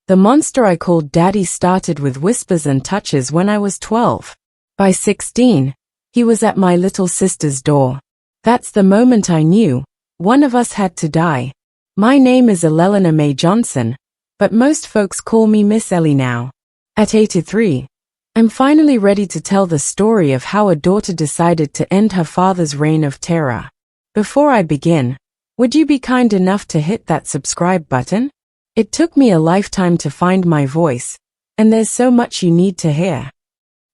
The monster I called Daddy started with whispers and touches when I was 12. By 16, he was at my little sister's door. That's the moment I knew one of us had to die. My name is Elelena Mae Johnson, but most folks call me Miss Ellie now. At 83, I'm finally ready to tell the story of how a daughter decided to end her father's reign of terror. Before I begin, would you be kind enough to hit that subscribe button? It took me a lifetime to find my voice, and there's so much you need to hear.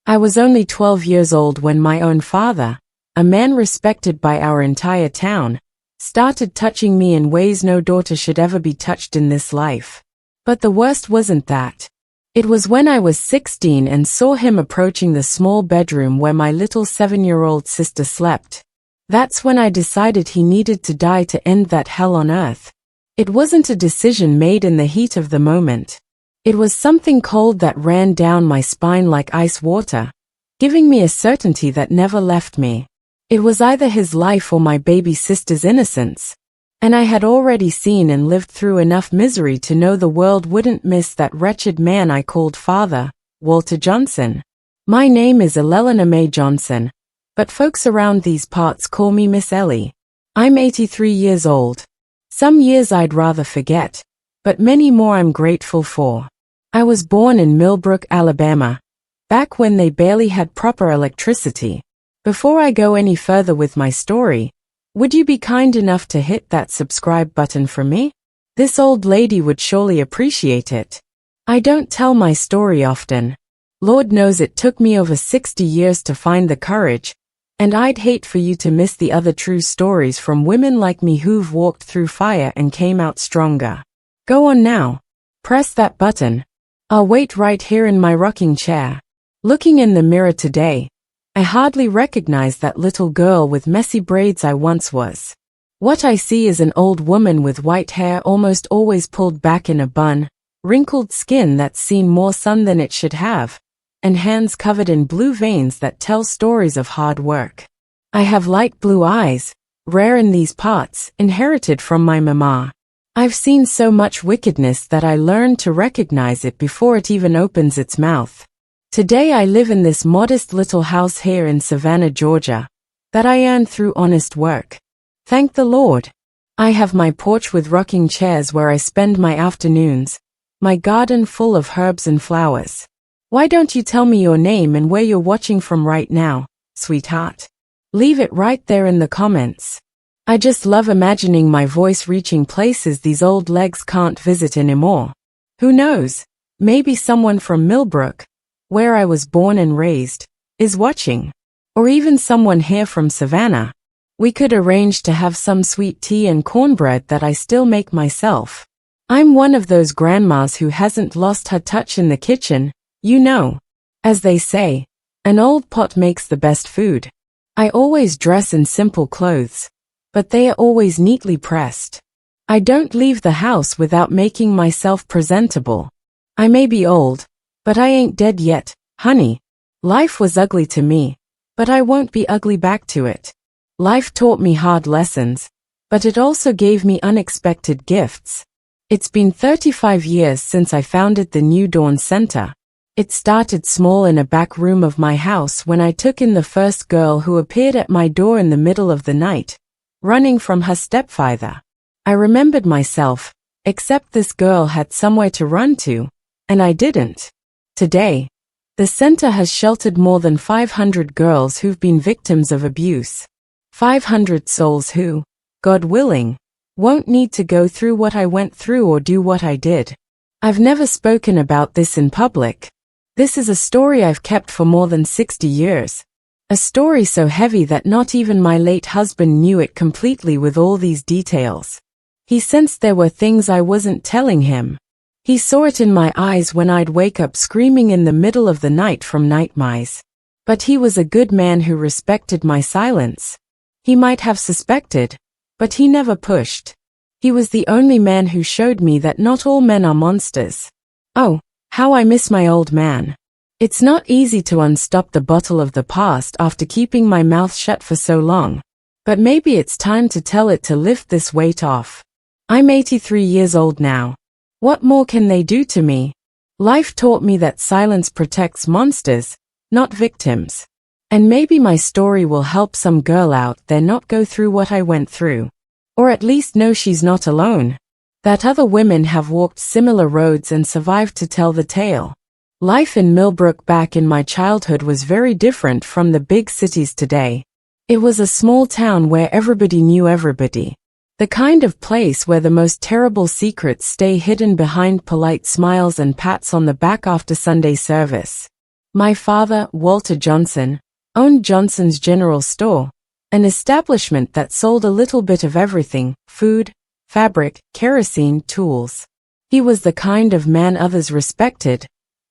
I was only 12 years old when my own father, a man respected by our entire town, started touching me in ways no daughter should ever be touched in this life. But the worst wasn't that. It was when I was 16 and saw him approaching the small bedroom where my little 7-year-old sister slept. That's when I decided he needed to die to end that hell on earth. It wasn't a decision made in the heat of the moment. It was something cold that ran down my spine like ice water, giving me a certainty that never left me. It was either his life or my baby sister's innocence. And I had already seen and lived through enough misery to know the world wouldn't miss that wretched man I called Father, Walter Johnson. My name is Elelena Mae Johnson, but folks around these parts call me Miss Ellie. I'm 83 years old. Some years I'd rather forget, but many more I'm grateful for. I was born in Millbrook, Alabama, back when they barely had proper electricity. Before I go any further with my story, would you be kind enough to hit that subscribe button for me? This old lady would surely appreciate it. I don't tell my story often. Lord knows it took me over 60 years to find the courage, and I'd hate for you to miss the other true stories from women like me who've walked through fire and came out stronger. Go on now. Press that button. I'll wait right here in my rocking chair. Looking in the mirror today, I hardly recognize that little girl with messy braids I once was. What I see is an old woman with white hair almost always pulled back in a bun, wrinkled skin that's seen more sun than it should have, and hands covered in blue veins that tell stories of hard work. I have light blue eyes, rare in these parts, inherited from my mama. I've seen so much wickedness that I learned to recognize it before it even opens its mouth. Today I live in this modest little house here in Savannah, Georgia, that I earned through honest work. Thank the Lord. I have my porch with rocking chairs where I spend my afternoons, my garden full of herbs and flowers. Why don't you tell me your name and where you're watching from right now, sweetheart? Leave it right there in the comments. I just love imagining my voice reaching places these old legs can't visit anymore. Who knows, maybe someone from Millbrook, where I was born and raised, is watching. Or even someone here from Savannah. We could arrange to have some sweet tea and cornbread that I still make myself. I'm one of those grandmas who hasn't lost her touch in the kitchen. You know, as they say, an old pot makes the best food. I always dress in simple clothes, but they are always neatly pressed. I don't leave the house without making myself presentable. I may be old, but I ain't dead yet, honey. Life was ugly to me, but I won't be ugly back to it. Life taught me hard lessons, but it also gave me unexpected gifts. It's been 35 years since I founded the New Dawn Center. It started small in a back room of my house when I took in the first girl who appeared at my door in the middle of the night, running from her stepfather. I remembered myself, except this girl had somewhere to run to, and I didn't. Today, the center has sheltered more than 500 girls who've been victims of abuse. 500 souls who, God willing, won't need to go through what I went through or do what I did. I've never spoken about this in public. This is a story I've kept for more than 60 years. A story so heavy that not even my late husband knew it completely with all these details. He sensed there were things I wasn't telling him. He saw it in my eyes when I'd wake up screaming in the middle of the night from nightmares. But he was a good man who respected my silence. He might have suspected, but he never pushed. He was the only man who showed me that not all men are monsters. Oh, how I miss my old man. It's not easy to unstop the bottle of the past after keeping my mouth shut for so long. But maybe it's time to tell it to lift this weight off. I'm 83 years old now. What more can they do to me? Life taught me that silence protects monsters, not victims. And maybe my story will help some girl out there not go through what I went through. Or at least know she's not alone. That other women have walked similar roads and survived to tell the tale. Life in Millbrook back in my childhood was very different from the big cities today. It was a small town where everybody knew everybody. The kind of place where the most terrible secrets stay hidden behind polite smiles and pats on the back after Sunday service. My father, Walter Johnson, owned Johnson's General Store, an establishment that sold a little bit of everything: food, fabric, kerosene, tools. He was the kind of man others respected,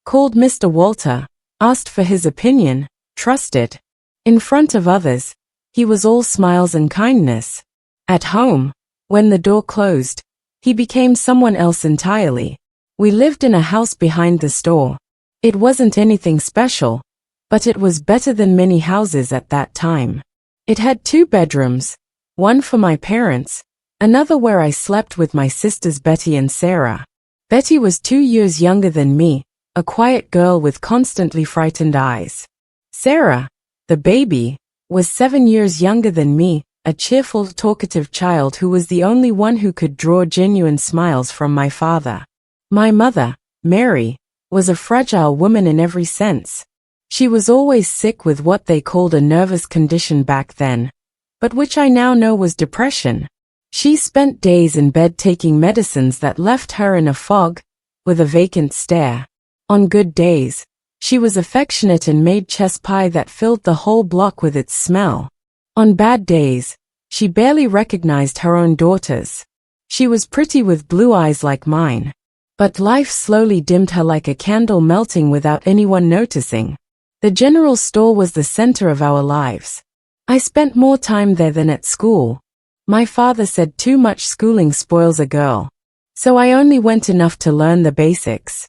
called Mr. Walter, asked for his opinion, trusted. In front of others, he was all smiles and kindness. At home, when the door closed, he became someone else entirely. We lived in a house behind the store. It wasn't anything special, but it was better than many houses at that time. It had 2 bedrooms, one for my parents, another where I slept with my sisters Betty and Sarah. Betty was 2 years younger than me, a quiet girl with constantly frightened eyes. Sarah, the baby, was 7 years younger than me, a cheerful, talkative child who was the only one who could draw genuine smiles from my father. My mother, Mary, was a fragile woman in every sense. She was always sick with what they called a nervous condition back then, but which I now know was depression. She spent days in bed taking medicines that left her in a fog, with a vacant stare. On good days, she was affectionate and made chess pie that filled the whole block with its smell. On bad days, she barely recognized her own daughters. She was pretty with blue eyes like mine. But life slowly dimmed her like a candle melting without anyone noticing. The general store was the center of our lives. I spent more time there than at school. My father said too much schooling spoils a girl. So I only went enough to learn the basics.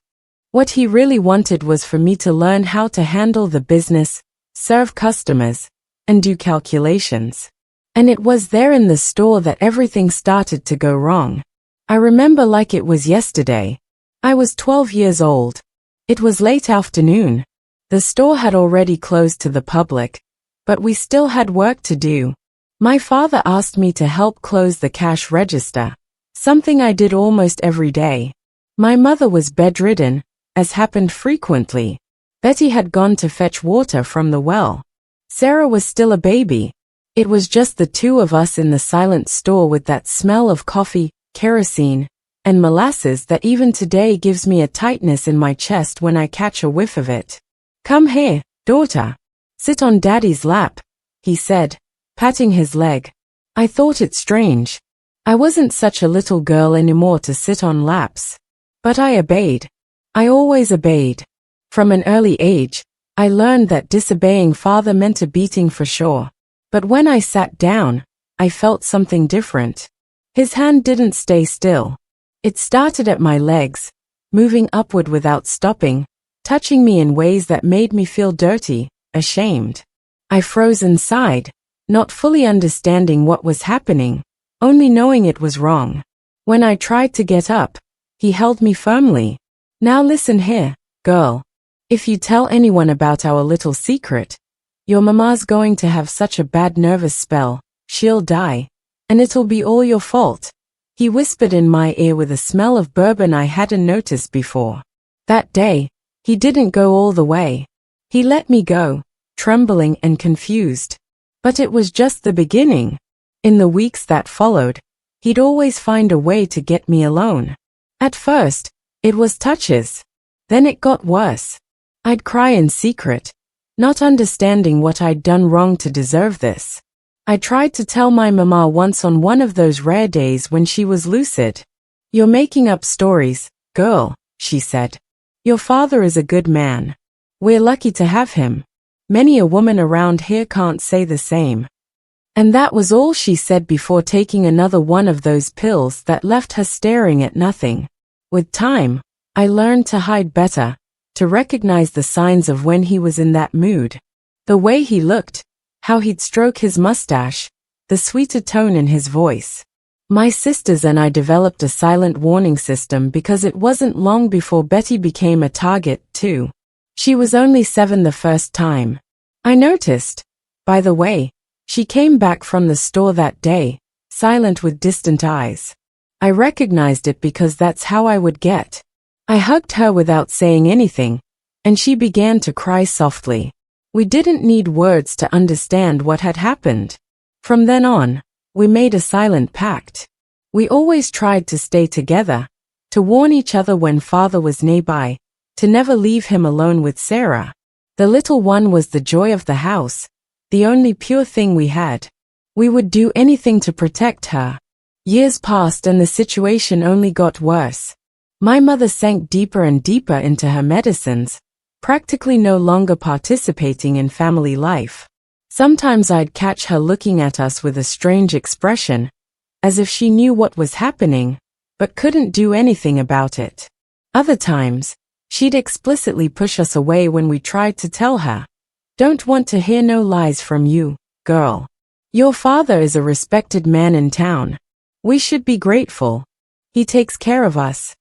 What he really wanted was for me to learn how to handle the business, serve customers, and do calculations. And it was there in the store that everything started to go wrong. I remember like it was yesterday. I was 12 years old. It was late afternoon. The store had already closed to the public, but we still had work to do. My father asked me to help close the cash register, something I did almost every day. My mother was bedridden, as happened frequently. Betty had gone to fetch water from the well. Sarah was still a baby. It was just the 2 of us in the silent store with that smell of coffee, kerosene, and molasses that even today gives me a tightness in my chest when I catch a whiff of it. "Come here, daughter. Sit on Daddy's lap," he said, patting his leg. I thought it strange. I wasn't such a little girl anymore to sit on laps. But I obeyed. I always obeyed. From an early age, I learned that disobeying father meant a beating for sure. But when I sat down, I felt something different. His hand didn't stay still. It started at my legs, moving upward without stopping, touching me in ways that made me feel dirty, ashamed. I froze inside, not fully understanding what was happening, only knowing it was wrong. When I tried to get up, he held me firmly. "Now listen here, girl. If you tell anyone about our little secret, your mama's going to have such a bad nervous spell, she'll die, and it'll be all your fault," he whispered in my ear with a smell of bourbon I hadn't noticed before. That day, he didn't go all the way. He let me go, trembling and confused. But it was just the beginning. In the weeks that followed, he'd always find a way to get me alone. At first, it was touches. Then it got worse. I'd cry in secret, not understanding what I'd done wrong to deserve this. I tried to tell my mama once on one of those rare days when she was lucid. "You're making up stories, girl," she said. "Your father is a good man. We're lucky to have him. Many a woman around here can't say the same." And that was all she said before taking another one of those pills that left her staring at nothing. With time, I learned to hide better, to recognize the signs of when he was in that mood. The way he looked, how he'd stroke his mustache, the sweeter tone in his voice. My sisters and I developed a silent warning system because it wasn't long before Betty became a target, too. She was only 7 the first time. I noticed. By the way, she came back from the store that day, silent with distant eyes. I recognized it because that's how I would get. I hugged her without saying anything, and she began to cry softly. We didn't need words to understand what had happened. From then on, we made a silent pact. We always tried to stay together, to warn each other when father was nearby, to never leave him alone with Sarah. The little one was the joy of the house, the only pure thing we had. We would do anything to protect her. Years passed and the situation only got worse. My mother sank deeper and deeper into her medicines, practically no longer participating in family life. Sometimes I'd catch her looking at us with a strange expression, as if she knew what was happening, but couldn't do anything about it. Other times, she'd explicitly push us away when we tried to tell her, "Don't want to hear no lies from you, girl. Your father is a respected man in town. We should be grateful. He takes care of us."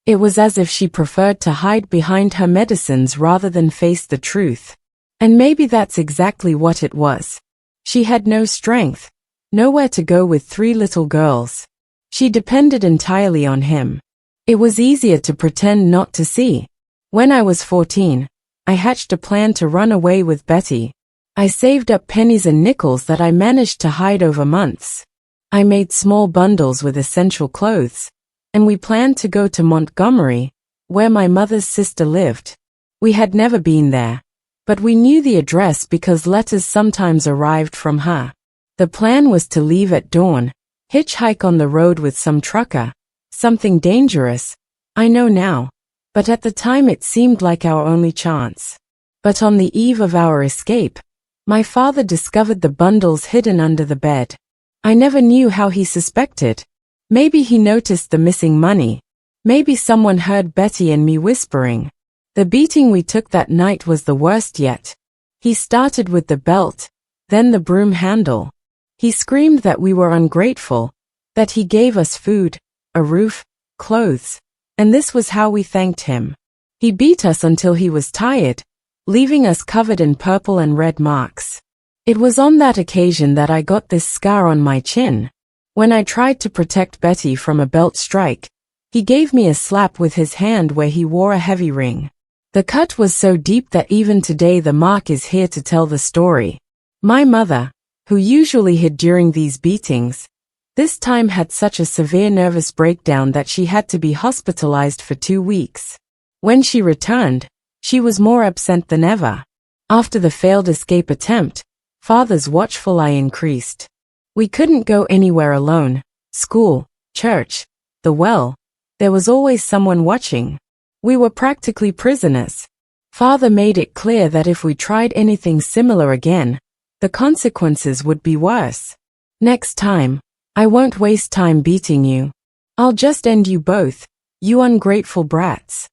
It was as if she preferred to hide behind her medicines rather than face the truth. And maybe that's exactly what it was. She had no strength, nowhere to go with 3 little girls. She depended entirely on him. It was easier to pretend not to see. When I was 14, I hatched a plan to run away with Betty. I saved up pennies and nickels that I managed to hide over months. I made small bundles with essential clothes, and we planned to go to Montgomery, where my mother's sister lived. We had never been there, but we knew the address because letters sometimes arrived from her. The plan was to leave at dawn, hitchhike on the road with some trucker, something dangerous, I know now, but at the time it seemed like our only chance. But on the eve of our escape, my father discovered the bundles hidden under the bed. I never knew how he suspected. Maybe he noticed the missing money. Maybe someone heard Betty and me whispering. The beating we took that night was the worst yet. He started with the belt, then the broom handle. He screamed that we were ungrateful, that he gave us food, a roof, clothes, and this was how we thanked him. He beat us until he was tired, leaving us covered in purple and red marks. It was on that occasion that I got this scar on my chin. When I tried to protect Betty from a belt strike, he gave me a slap with his hand where he wore a heavy ring. The cut was so deep that even today the mark is here to tell the story. My mother, who usually hid during these beatings, this time had such a severe nervous breakdown that she had to be hospitalized for 2 weeks. When she returned, she was more absent than ever. After the failed escape attempt, father's watchful eye increased. We couldn't go anywhere alone, school, church, the well. There was always someone watching. We were practically prisoners. Father made it clear that if we tried anything similar again, the consequences would be worse. "Next time, I won't waste time beating you. I'll just end you both, you ungrateful brats."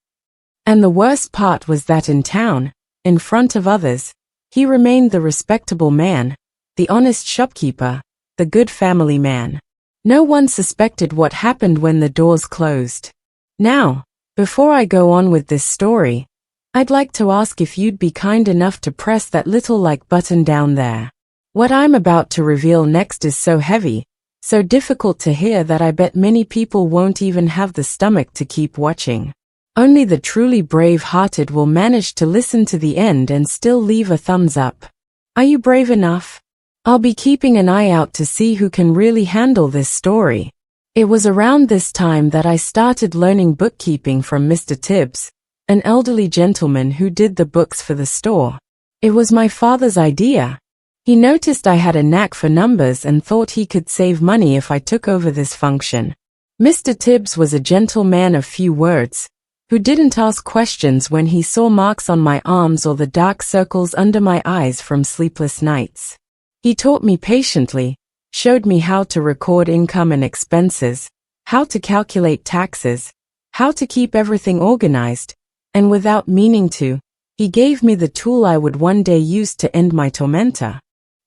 And the worst part was that in town, in front of others, he remained the respectable man, the honest shopkeeper, the good family man. No one suspected what happened when the doors closed. Now, before I go on with this story, I'd like to ask if you'd be kind enough to press that little like button down there. What I'm about to reveal next is so heavy, so difficult to hear that I bet many people won't even have the stomach to keep watching. Only the truly brave-hearted will manage to listen to the end and still leave a thumbs up. Are you brave enough? I'll be keeping an eye out to see who can really handle this story. It was around this time that I started learning bookkeeping from Mr. Tibbs, an elderly gentleman who did the books for the store. It was my father's idea. He noticed I had a knack for numbers and thought he could save money if I took over this function. Mr. Tibbs was a gentle man of few words, who didn't ask questions when he saw marks on my arms or the dark circles under my eyes from sleepless nights. He taught me patiently, showed me how to record income and expenses, how to calculate taxes, how to keep everything organized, and without meaning to, he gave me the tool I would one day use to end my tormentor.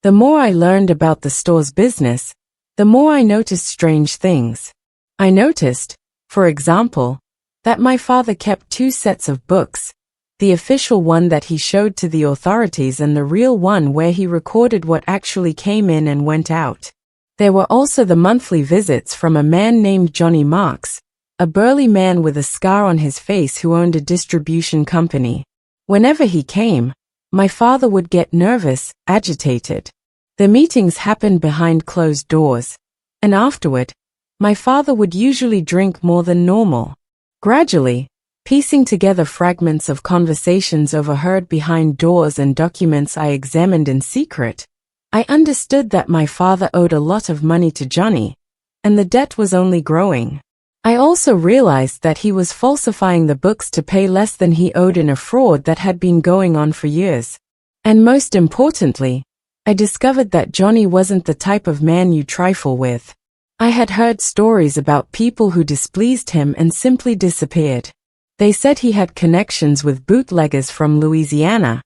The more I learned about the store's business, the more I noticed strange things. I noticed, for example, that my father kept two sets of books, the official one that he showed to the authorities and the real one where he recorded what actually came in and went out. There were also the monthly visits from a man named Johnny Marks, a burly man with a scar on his face who owned a distribution company. Whenever he came, my father would get nervous, agitated. The meetings happened behind closed doors, and afterward, my father would usually drink more than normal. Gradually, piecing together fragments of conversations overheard behind doors and documents I examined in secret, I understood that my father owed a lot of money to Johnny, and the debt was only growing. I also realized that he was falsifying the books to pay less than he owed in a fraud that had been going on for years. And most importantly, I discovered that Johnny wasn't the type of man you trifle with. I had heard stories about people who displeased him and simply disappeared. They said he had connections with bootleggers from Louisiana,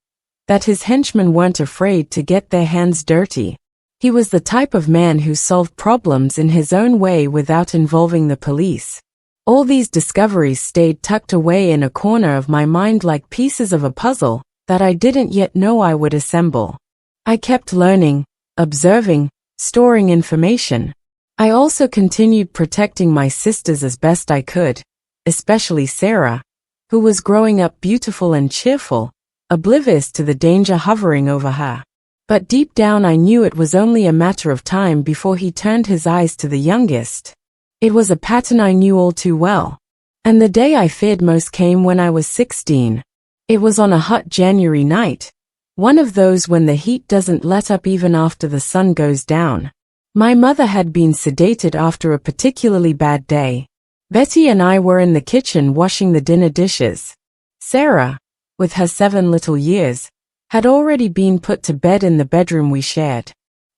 that his henchmen weren't afraid to get their hands dirty. He was the type of man who solved problems in his own way without involving the police. All these discoveries stayed tucked away in a corner of my mind like pieces of a puzzle that I didn't yet know I would assemble. I kept learning, observing, storing information. I also continued protecting my sisters as best I could, especially Sarah, who was growing up beautiful and cheerful, oblivious to the danger hovering over her. But deep down I knew it was only a matter of time before he turned his eyes to the youngest. It was a pattern I knew all too well. And the day I feared most came when I was 16. It was on a hot January night, one of those when the heat doesn't let up even after the sun goes down. My mother had been sedated after a particularly bad day. Betty and I were in the kitchen washing the dinner dishes. Sarah, with her 7 little years, had already been put to bed in the bedroom we shared.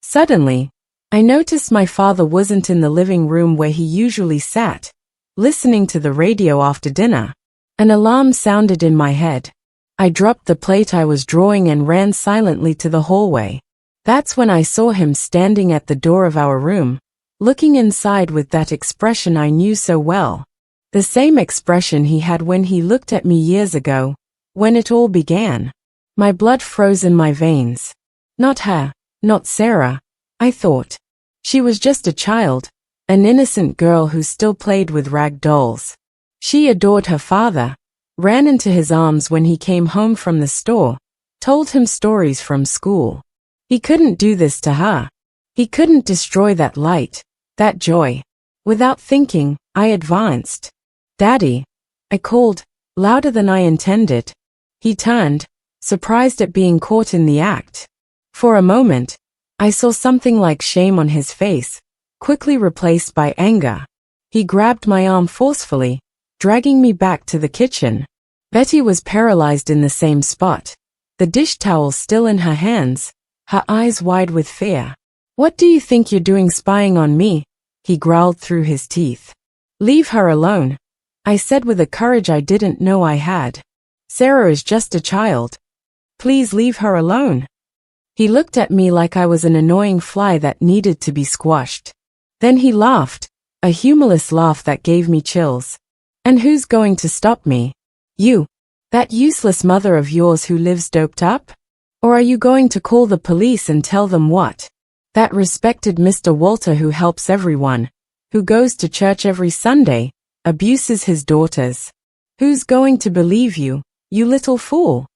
Suddenly, I noticed my father wasn't in the living room where he usually sat, listening to the radio after dinner. An alarm sounded in my head. I dropped the plate I was drawing and ran silently to the hallway. That's when I saw him standing at the door of our room, looking inside with that expression I knew so well. The same expression he had when he looked at me years ago, when it all began. My blood froze in my veins. Not her, not Sarah, I thought. She was just a child, an innocent girl who still played with rag dolls. She adored her father, ran into his arms when he came home from the store, told him stories from school. He couldn't do this to her. He couldn't destroy that light, that joy. Without thinking, I advanced. "Daddy," I called, louder than I intended. He turned, surprised at being caught in the act. For a moment, I saw something like shame on his face, quickly replaced by anger. He grabbed my arm forcefully, dragging me back to the kitchen. Betty was paralyzed in the same spot, the dish towel still in her hands, her eyes wide with fear. "What do you think you're doing spying on me?" he growled through his teeth. "Leave her alone," I said with a courage I didn't know I had. "Sarah is just a child. Please leave her alone." He looked at me like I was an annoying fly that needed to be squashed. Then he laughed, a humorless laugh that gave me chills. "And who's going to stop me? You, that useless mother of yours who lives doped up? Or are you going to call the police and tell them what? That respected Mr. Walter who helps everyone, who goes to church every Sunday, abuses his daughters. Who's going to believe you, you little fool?"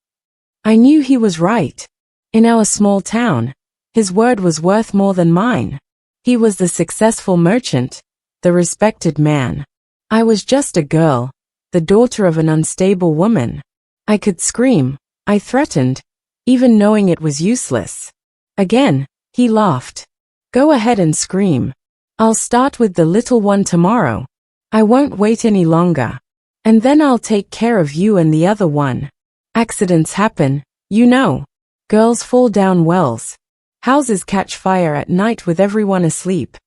I knew he was right. In our small town, his word was worth more than mine. He was the successful merchant, the respected man. I was just a girl, the daughter of an unstable woman. I could scream, I threatened, even knowing it was useless. Again, he laughed. "Go ahead and scream. I'll start with the little one tomorrow. I won't wait any longer. And then I'll take care of you and the other one. Accidents happen, you know. Girls fall down wells. Houses catch fire at night with everyone asleep."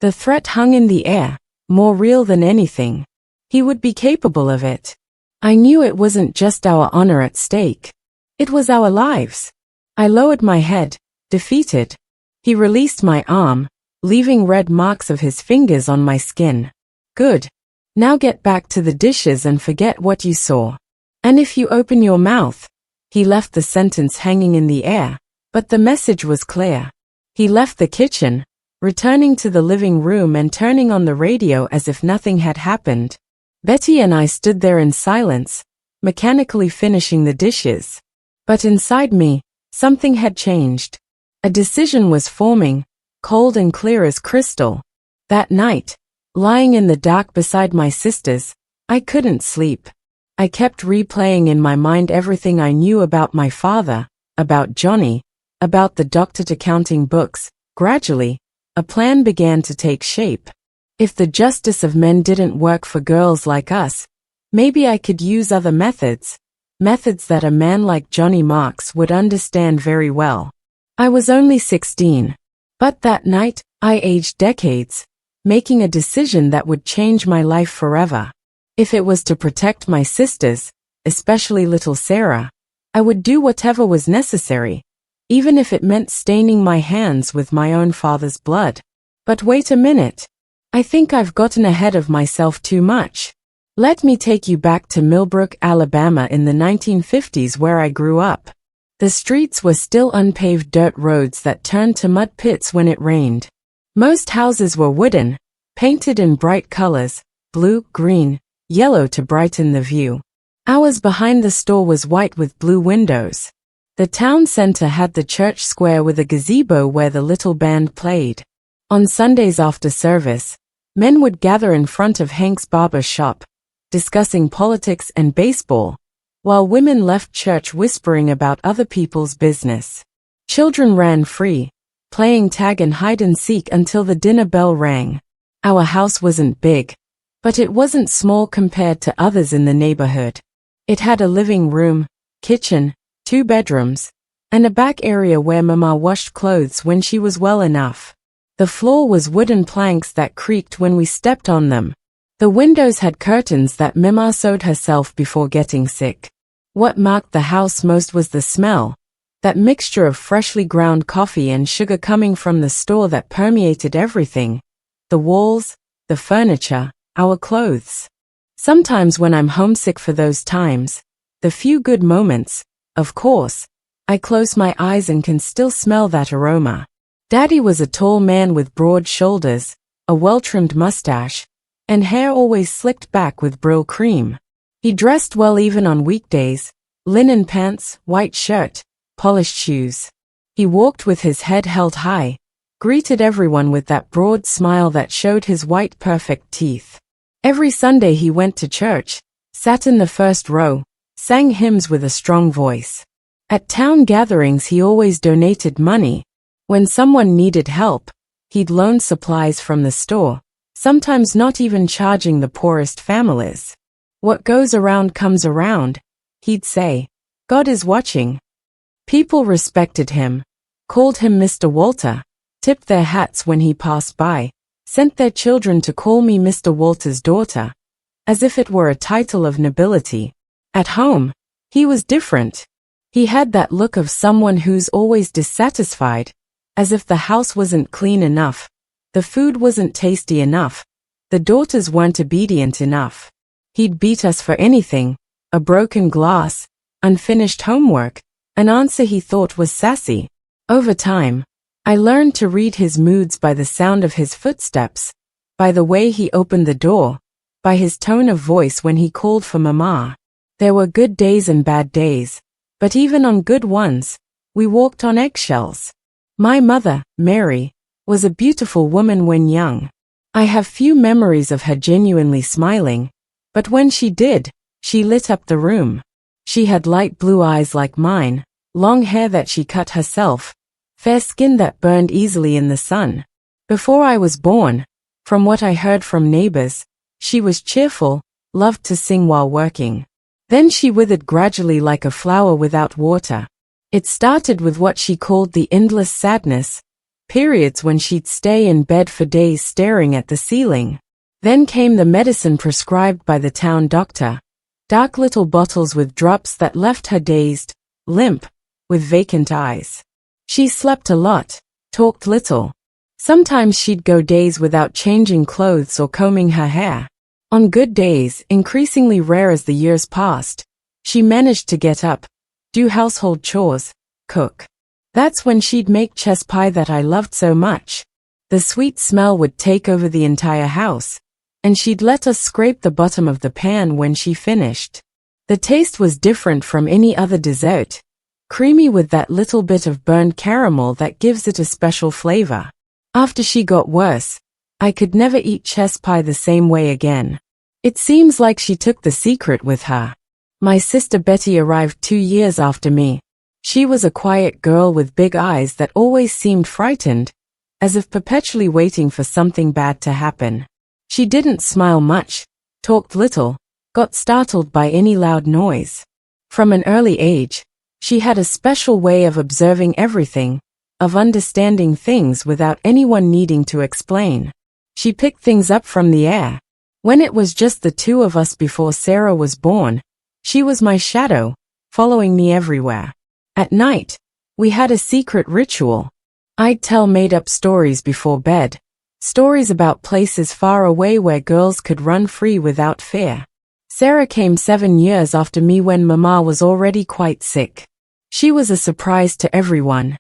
The threat hung in the air, more real than anything. He would be capable of it. I knew it wasn't just our honor at stake. It was our lives. I lowered my head, defeated. He released my arm, leaving red marks of his fingers on my skin. Good. Now get back to the dishes and forget what you saw. And if you open your mouth. He left the sentence hanging in the air, but the message was clear. He left the kitchen, returning to the living room and turning on the radio as if nothing had happened. Betty and I stood there in silence, mechanically finishing the dishes. But inside me, something had changed. A decision was forming, cold and clear as crystal. That night, lying in the dark beside my sisters, I couldn't sleep. I kept replaying in my mind everything I knew about my father, about Johnny, about the doctored accounting books. Gradually, a plan began to take shape. If the justice of men didn't work for girls like us, maybe I could use other methods that a man like Johnny Marks would understand very well. I was only 16. But that night, I aged decades, making a decision that would change my life forever. If it was to protect my sisters, especially little Sarah, I would do whatever was necessary, even if it meant staining my hands with my own father's blood. But wait a minute. I think I've gotten ahead of myself too much. Let me take you back to Millbrook, Alabama in the 1950s where I grew up. The streets were still unpaved dirt roads that turned to mud pits when it rained. Most houses were wooden, painted in bright colors, blue, green, yellow to brighten the view. Ours behind the store was white with blue windows. The town center had the church square with a gazebo where the little band played. On Sundays after service, men would gather in front of Hank's barber shop, discussing politics and baseball, while women left church whispering about other people's business. Children ran free, playing tag and hide and seek until the dinner bell rang. Our house wasn't big, but it wasn't small compared to others in the neighborhood. It had a living room, kitchen, 2 bedrooms, and a back area where Mama washed clothes when she was well enough. The floor was wooden planks that creaked when we stepped on them. The windows had curtains that Mama sewed herself before getting sick. What marked the house most was the smell, that mixture of freshly ground coffee and sugar coming from the store that permeated everything. The walls, the furniture, our clothes. Sometimes when I'm homesick for those times, the few good moments, of course, I close my eyes and can still smell that aroma. Daddy was a tall man with broad shoulders, a well-trimmed mustache, and hair always slicked back with Brill cream. He dressed well even on weekdays, linen pants, white shirt, polished shoes. He walked with his head held high, greeted everyone with that broad smile that showed his white perfect teeth. Every Sunday he went to church, sat in the first row, sang hymns with a strong voice. At town gatherings he always donated money. When someone needed help, he'd loan supplies from the store, sometimes not even charging the poorest families. What goes around comes around, he'd say. God is watching. People respected him, called him Mr. Walter, tipped their hats when he passed by, sent their children to call me Mr. Walter's daughter, as if it were a title of nobility. At home, he was different. He had that look of someone who's always dissatisfied, as if the house wasn't clean enough, the food wasn't tasty enough, the daughters weren't obedient enough. He'd beat us for anything, a broken glass, unfinished homework, an answer he thought was sassy. Over time, I learned to read his moods by the sound of his footsteps, by the way he opened the door, by his tone of voice when he called for Mama. There were good days and bad days, but even on good ones, we walked on eggshells. My mother, Mary, was a beautiful woman when young. I have few memories of her genuinely smiling, but when she did, she lit up the room. She had light blue eyes like mine, long hair that she cut herself, fair skin that burned easily in the sun. Before I was born, from what I heard from neighbors, she was cheerful, loved to sing while working. Then she withered gradually like a flower without water. It started with what she called the endless sadness, periods when she'd stay in bed for days staring at the ceiling. Then came the medicine prescribed by the town doctor, dark little bottles with drops that left her dazed, limp, with vacant eyes. She slept a lot, talked little. Sometimes she'd go days without changing clothes or combing her hair. On good days, increasingly rare as the years passed, she managed to get up, do household chores, cook. That's when she'd make chess pie that I loved so much. The sweet smell would take over the entire house, and she'd let us scrape the bottom of the pan when she finished. The taste was different from any other dessert, creamy with that little bit of burned caramel that gives it a special flavor. After she got worse, I could never eat chess pie the same way again. It seems like she took the secret with her. My sister Betty arrived 2 years after me. She was a quiet girl with big eyes that always seemed frightened, as if perpetually waiting for something bad to happen. She didn't smile much, talked little, got startled by any loud noise. From an early age, she had a special way of observing everything, of understanding things without anyone needing to explain. She picked things up from the air. When it was just the two of us before Sarah was born, she was my shadow, following me everywhere. At night, we had a secret ritual. I'd tell made-up stories before bed, stories about places far away where girls could run free without fear. Sarah came 7 years after me when Mama was already quite sick. She was a surprise to everyone.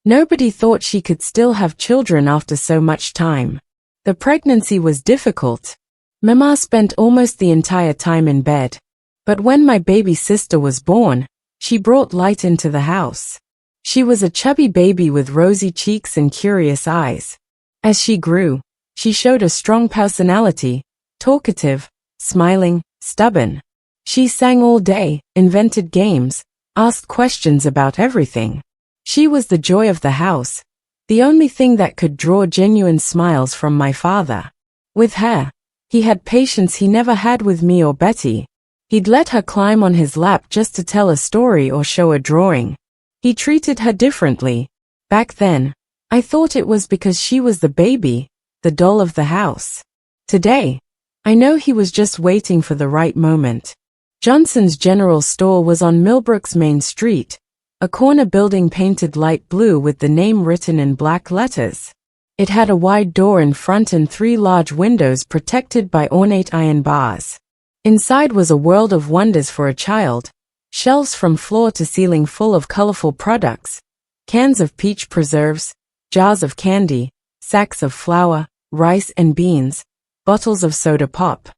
Nobody thought she could still have children after so much time. The pregnancy was difficult. Mama spent almost the entire time in bed. But when my baby sister was born, she brought light into the house. She was a chubby baby with rosy cheeks and curious eyes. As she grew, she showed a strong personality, talkative, smiling, stubborn. She sang all day, invented games, asked questions about everything. She was the joy of the house, the only thing that could draw genuine smiles from my father. With her, he had patience he never had with me or Betty. He'd let her climb on his lap just to tell a story or show a drawing. He treated her differently. Back then, I thought it was because she was the baby, the doll of the house. Today, I know he was just waiting for the right moment. Johnson's General Store was on Millbrook's Main Street, a corner building painted light blue with the name written in black letters. It had a wide door in front and 3 large windows protected by ornate iron bars. Inside was a world of wonders for a child. Shelves from floor to ceiling full of colorful products, cans of peach preserves, jars of candy, sacks of flour, rice and beans, bottles of soda pop.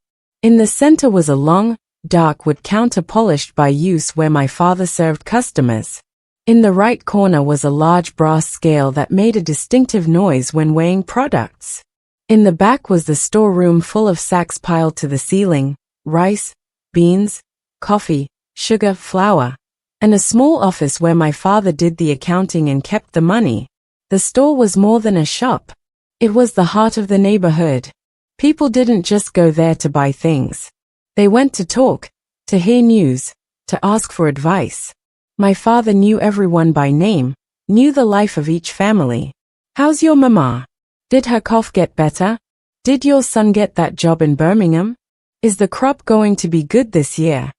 In the center was a long, dark wood counter polished by use where my father served customers. In the right corner was a large brass scale that made a distinctive noise when weighing products. In the back was the storeroom full of sacks piled to the ceiling, rice, beans, coffee, sugar, flour, and a small office where my father did the accounting and kept the money. The store was more than a shop. It was the heart of the neighborhood. People didn't just go there to buy things. They went to talk, to hear news, to ask for advice. My father knew everyone by name, knew the life of each family. How's your mama? Did her cough get better? Did your son get that job in Birmingham? Is the crop going to be good this year?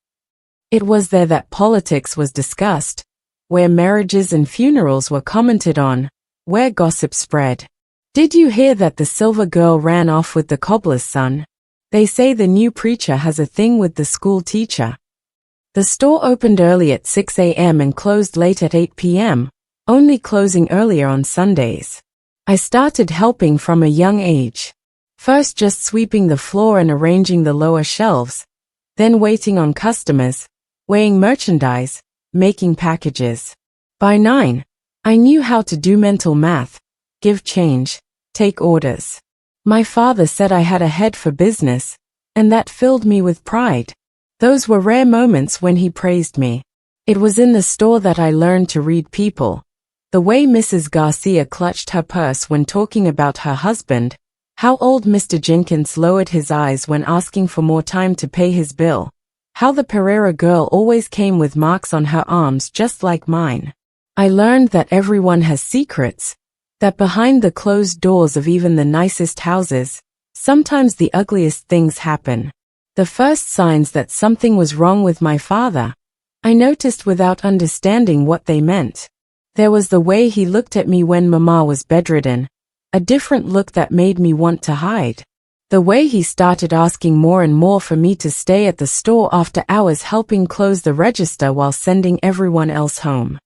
It was there that politics was discussed, where marriages and funerals were commented on, where gossip spread. Did you hear that the silver girl ran off with the cobbler's son? They say the new preacher has a thing with the school teacher. The store opened early at 6 a.m. and closed late at 8 p.m., only closing earlier on Sundays. I started helping from a young age. First just sweeping the floor and arranging the lower shelves, then waiting on customers, weighing merchandise, making packages. By 9, I knew how to do mental math, give change, take orders. My father said I had a head for business, and that filled me with pride. Those were rare moments when he praised me. It was in the store that I learned to read people. The way Mrs. Garcia clutched her purse when talking about her husband, how old Mr. Jenkins lowered his eyes when asking for more time to pay his bill, how the Pereira girl always came with marks on her arms just like mine. I learned that everyone has secrets, that behind the closed doors of even the nicest houses, sometimes the ugliest things happen. The first signs that something was wrong with my father, I noticed without understanding what they meant. There was the way he looked at me when Mama was bedridden, a different look that made me want to hide. The way he started asking more and more for me to stay at the store after hours helping close the register while sending everyone else home.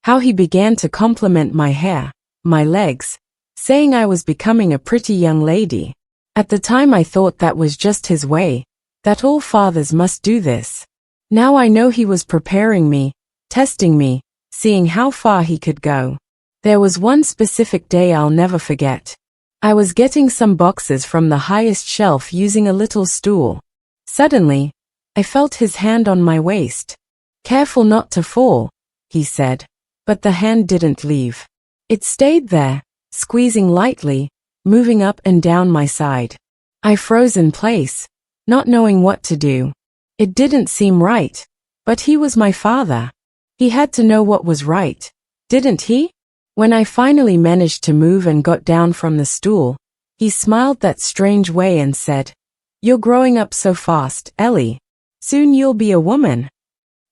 How he began to compliment my hair, my legs, saying I was becoming a pretty young lady. At the time I thought that was just his way, that all fathers must do this. Now I know he was preparing me, testing me, seeing how far he could go. There was one specific day I'll never forget. I was getting some boxes from the highest shelf using a little stool. Suddenly, I felt his hand on my waist. "Careful not to fall," he said. But the hand didn't leave. It stayed there, squeezing lightly, moving up and down my side. I froze in place, not knowing what to do. It didn't seem right, but he was my father. He had to know what was right, didn't he? When I finally managed to move and got down from the stool, he smiled that strange way and said, "You're growing up so fast, Ellie. Soon you'll be a woman."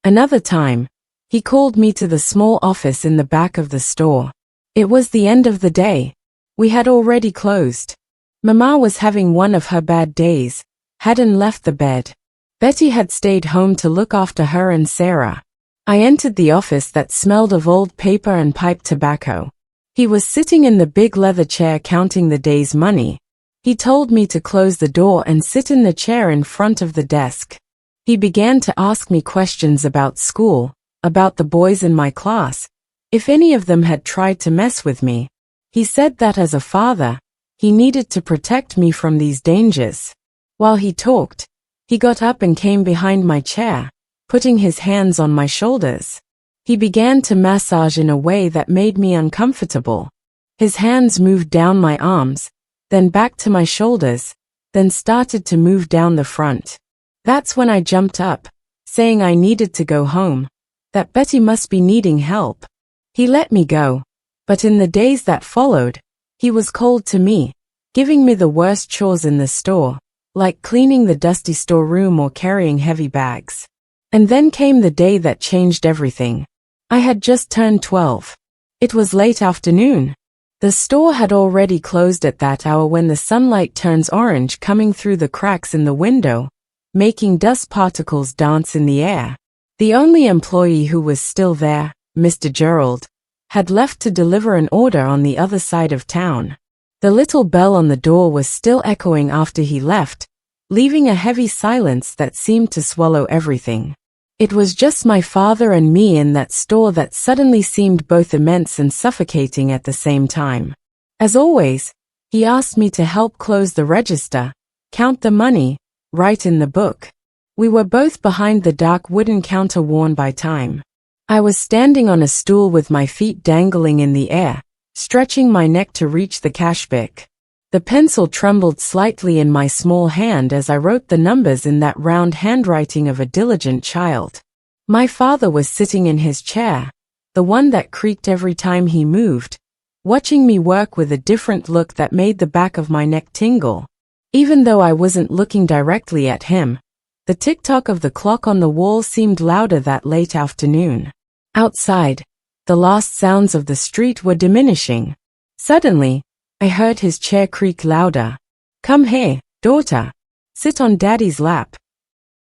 Another time, he called me to the small office in the back of the store. It was the end of the day. We had already closed. Mama was having one of her bad days, hadn't left the bed. Betty had stayed home to look after her and Sarah. I entered the office that smelled of old paper and pipe tobacco. He was sitting in the big leather chair counting the day's money. He told me to close the door and sit in the chair in front of the desk. He began to ask me questions about school, about the boys in my class, if any of them had tried to mess with me. He said that as a father, he needed to protect me from these dangers. While he talked, he got up and came behind my chair, putting his hands on my shoulders. He began to massage in a way that made me uncomfortable. His hands moved down my arms, then back to my shoulders, then started to move down the front. That's when I jumped up, saying I needed to go home, that Betty must be needing help. He let me go, but in the days that followed, he was cold to me, giving me the worst chores in the store, like cleaning the dusty storeroom or carrying heavy bags. And then came the day that changed everything. I had just turned 12. It was late afternoon. The store had already closed at that hour when the sunlight turns orange coming through the cracks in the window, making dust particles dance in the air. The only employee who was still there, Mr. Gerald, had left to deliver an order on the other side of town. The little bell on the door was still echoing after he left, leaving a heavy silence that seemed to swallow everything. It was just my father and me in that store that suddenly seemed both immense and suffocating at the same time. As always, he asked me to help close the register, count the money, write in the book. We were both behind the dark wooden counter worn by time. I was standing on a stool with my feet dangling in the air, stretching my neck to reach the cash pick. The pencil trembled slightly in my small hand as I wrote the numbers in that round handwriting of a diligent child. My father was sitting in his chair, the one that creaked every time he moved, watching me work with a different look that made the back of my neck tingle. Even though I wasn't looking directly at him, the tick-tock of the clock on the wall seemed louder that late afternoon. Outside, the last sounds of the street were diminishing. Suddenly, I heard his chair creak louder. "Come here, daughter. Sit on Daddy's lap."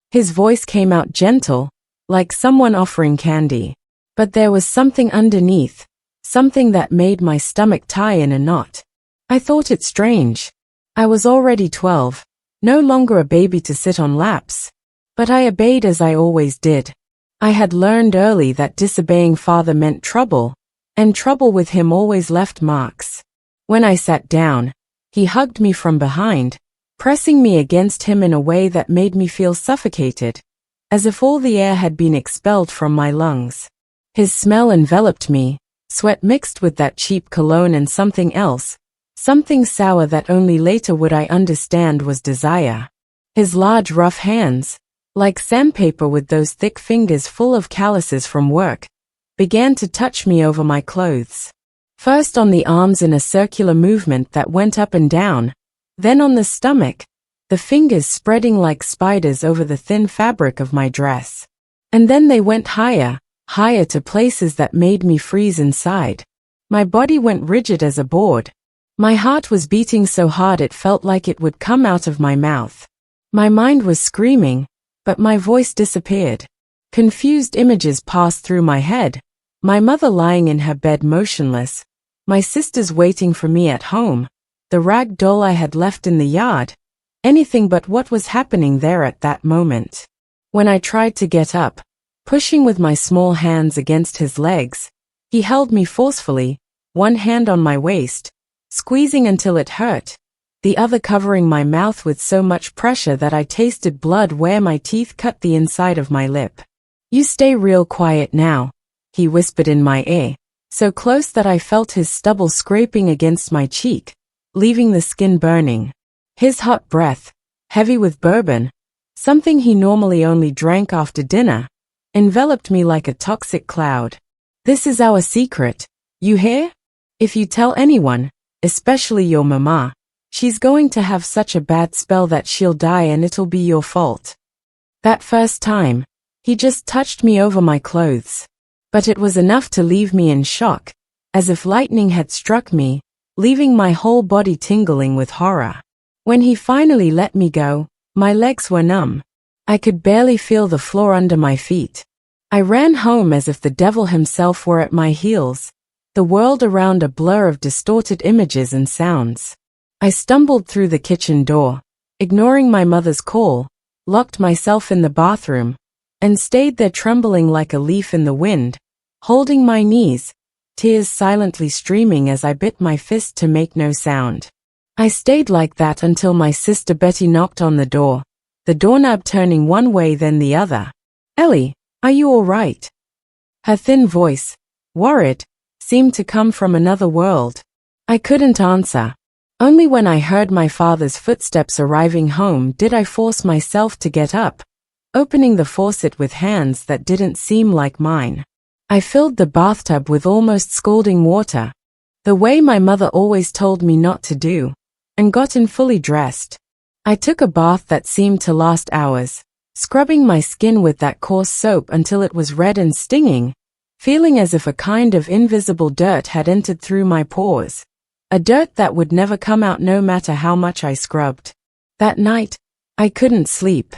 His voice came out gentle, like someone offering candy. But there was something underneath, something that made my stomach tie in a knot. I thought it strange. I was already 12, no longer a baby to sit on laps. But I obeyed as I always did. I had learned early that disobeying father meant trouble, and trouble with him always left marks. When I sat down, he hugged me from behind, pressing me against him in a way that made me feel suffocated, as if all the air had been expelled from my lungs. His smell enveloped me, sweat mixed with that cheap cologne and something else, something sour that only later would I understand was desire. His large rough hands, like sandpaper with those thick fingers full of calluses from work, began to touch me over my clothes. First on the arms in a circular movement that went up and down, then on the stomach, the fingers spreading like spiders over the thin fabric of my dress. And then they went higher, higher to places that made me freeze inside. My body went rigid as a board. My heart was beating so hard it felt like it would come out of my mouth. My mind was screaming, but my voice disappeared. Confused images passed through my head. My mother lying in her bed motionless. My sisters waiting for me at home. The rag doll I had left in the yard. Anything but what was happening there at that moment. When I tried to get up, pushing with my small hands against his legs, he held me forcefully, one hand on my waist, squeezing until it hurt, the other covering my mouth with so much pressure that I tasted blood where my teeth cut the inside of my lip. "You stay real quiet now," he whispered in my ear, so close that I felt his stubble scraping against my cheek, leaving the skin burning. His hot breath, heavy with bourbon, something he normally only drank after dinner, enveloped me like a toxic cloud. "This is our secret, you hear? If you tell anyone, especially your mama, she's going to have such a bad spell that she'll die and it'll be your fault." That first time, he just touched me over my clothes. But it was enough to leave me in shock, as if lightning had struck me, leaving my whole body tingling with horror. When he finally let me go, my legs were numb. I could barely feel the floor under my feet. I ran home as if the devil himself were at my heels, the world around a blur of distorted images and sounds. I stumbled through the kitchen door, ignoring my mother's call, locked myself in the bathroom, and stayed there trembling like a leaf in the wind, holding my knees, tears silently streaming as I bit my fist to make no sound. I stayed like that until my sister Betty knocked on the door, the doorknob turning one way then the other. "Ellie, are you all right?" Her thin voice, worried, seemed to come from another world. I couldn't answer. Only when I heard my father's footsteps arriving home did I force myself to get up, opening the faucet with hands that didn't seem like mine. I filled the bathtub with almost scalding water, the way my mother always told me not to do, and got in fully dressed. I took a bath that seemed to last hours, scrubbing my skin with that coarse soap until it was red and stinging, feeling as if a kind of invisible dirt had entered through my pores, a dirt that would never come out no matter how much I scrubbed. That night, I couldn't sleep.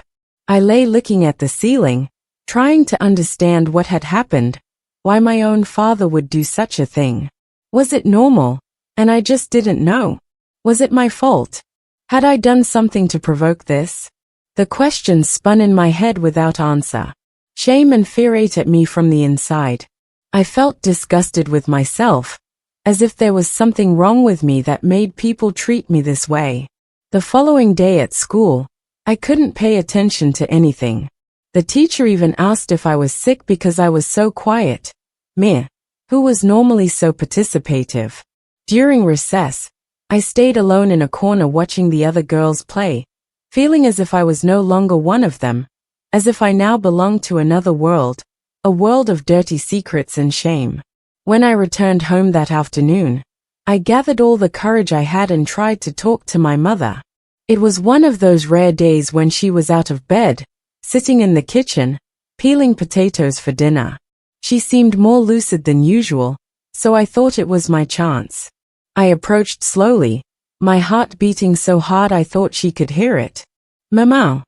I lay looking at the ceiling, trying to understand what had happened, why my own father would do such a thing. Was it normal, and I just didn't know? Was it my fault? Had I done something to provoke this? The questions spun in my head without answer. Shame and fear ate at me from the inside. I felt disgusted with myself, as if there was something wrong with me that made people treat me this way. The following day at school, I couldn't pay attention to anything. The teacher even asked if I was sick because I was so quiet. Me, who was normally so participative. During recess, I stayed alone in a corner watching the other girls play, feeling as if I was no longer one of them, as if I now belonged to another world, a world of dirty secrets and shame. When I returned home that afternoon, I gathered all the courage I had and tried to talk to my mother. It was one of those rare days when she was out of bed, sitting in the kitchen, peeling potatoes for dinner. She seemed more lucid than usual, so I thought it was my chance. I approached slowly, my heart beating so hard I thought she could hear it. "Mama,"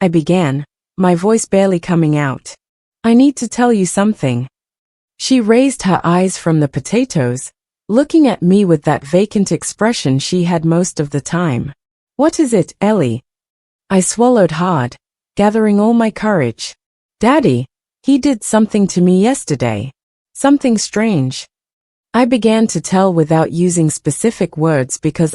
I began, my voice barely coming out. "I need to tell you something." She raised her eyes from the potatoes, looking at me with that vacant expression she had most of the time. "What is it, Ellie?" I swallowed hard, gathering all my courage. "Daddy, he did something to me yesterday. Something strange." I began to tell without using specific words because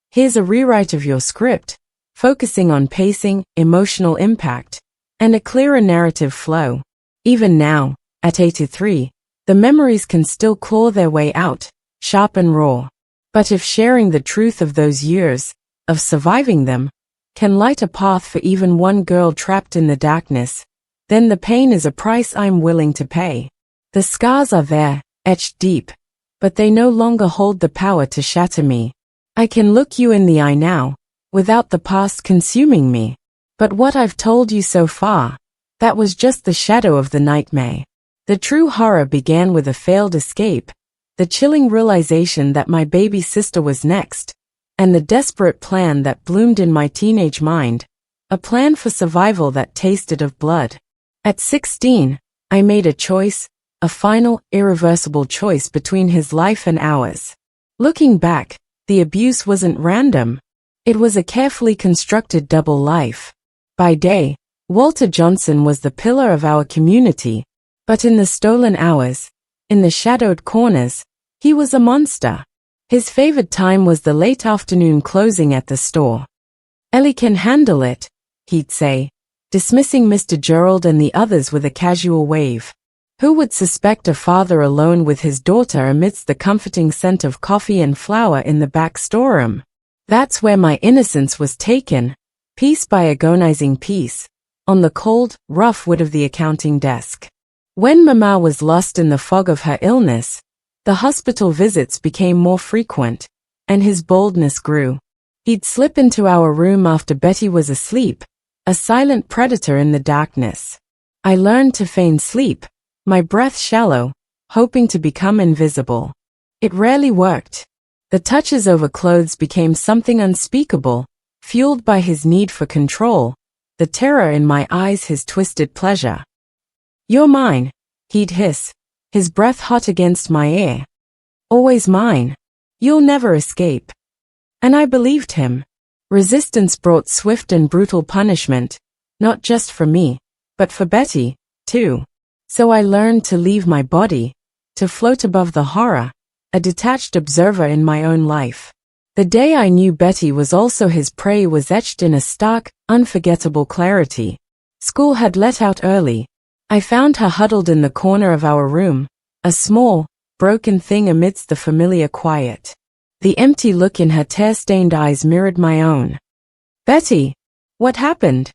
here's a rewrite of your script, focusing on pacing, emotional impact, and a clearer narrative flow. Even now, at 83, the memories can still claw their way out, sharp and raw. But if sharing the truth of those years, of surviving them, can light a path for even one girl trapped in the darkness, then the pain is a price I'm willing to pay. The scars are there, etched deep, but they no longer hold the power to shatter me. I can look you in the eye now, without the past consuming me. But what I've told you so far, that was just the shadow of the nightmare. The true horror began with a failed escape, the chilling realization that my baby sister was next, and the desperate plan that bloomed in my teenage mind, a plan for survival that tasted of blood. At 16, I made a choice, a final, irreversible choice between his life and ours. Looking back, the abuse wasn't random. It was a carefully constructed double life. By day, Walter Johnson was the pillar of our community, but in the stolen hours, in the shadowed corners, he was a monster. His favorite time was the late afternoon closing at the store. "Ellie can handle it," he'd say, dismissing Mr. Gerald and the others with a casual wave. Who would suspect a father alone with his daughter amidst the comforting scent of coffee and flour in the back storeroom? That's where my innocence was taken, piece by agonizing piece, on the cold, rough wood of the accounting desk. When Mama was lost in the fog of her illness, the hospital visits became more frequent, and his boldness grew. He'd slip into our room after Betty was asleep, a silent predator in the darkness. I learned to feign sleep, my breath shallow, hoping to become invisible. It rarely worked. The touches over clothes became something unspeakable, fueled by his need for control, the terror in my eyes his twisted pleasure. "You're mine," he'd hiss, his breath hot against my ear. "Always mine. You'll never escape." And I believed him. Resistance brought swift and brutal punishment, not just for me, but for Betty, too. So I learned to leave my body, to float above the horror, a detached observer in my own life. The day I knew Betty was also his prey was etched in a stark, unforgettable clarity. School had let out early. I found her huddled in the corner of our room, a small, broken thing amidst the familiar quiet. The empty look in her tear-stained eyes mirrored my own. "Betty, what happened?"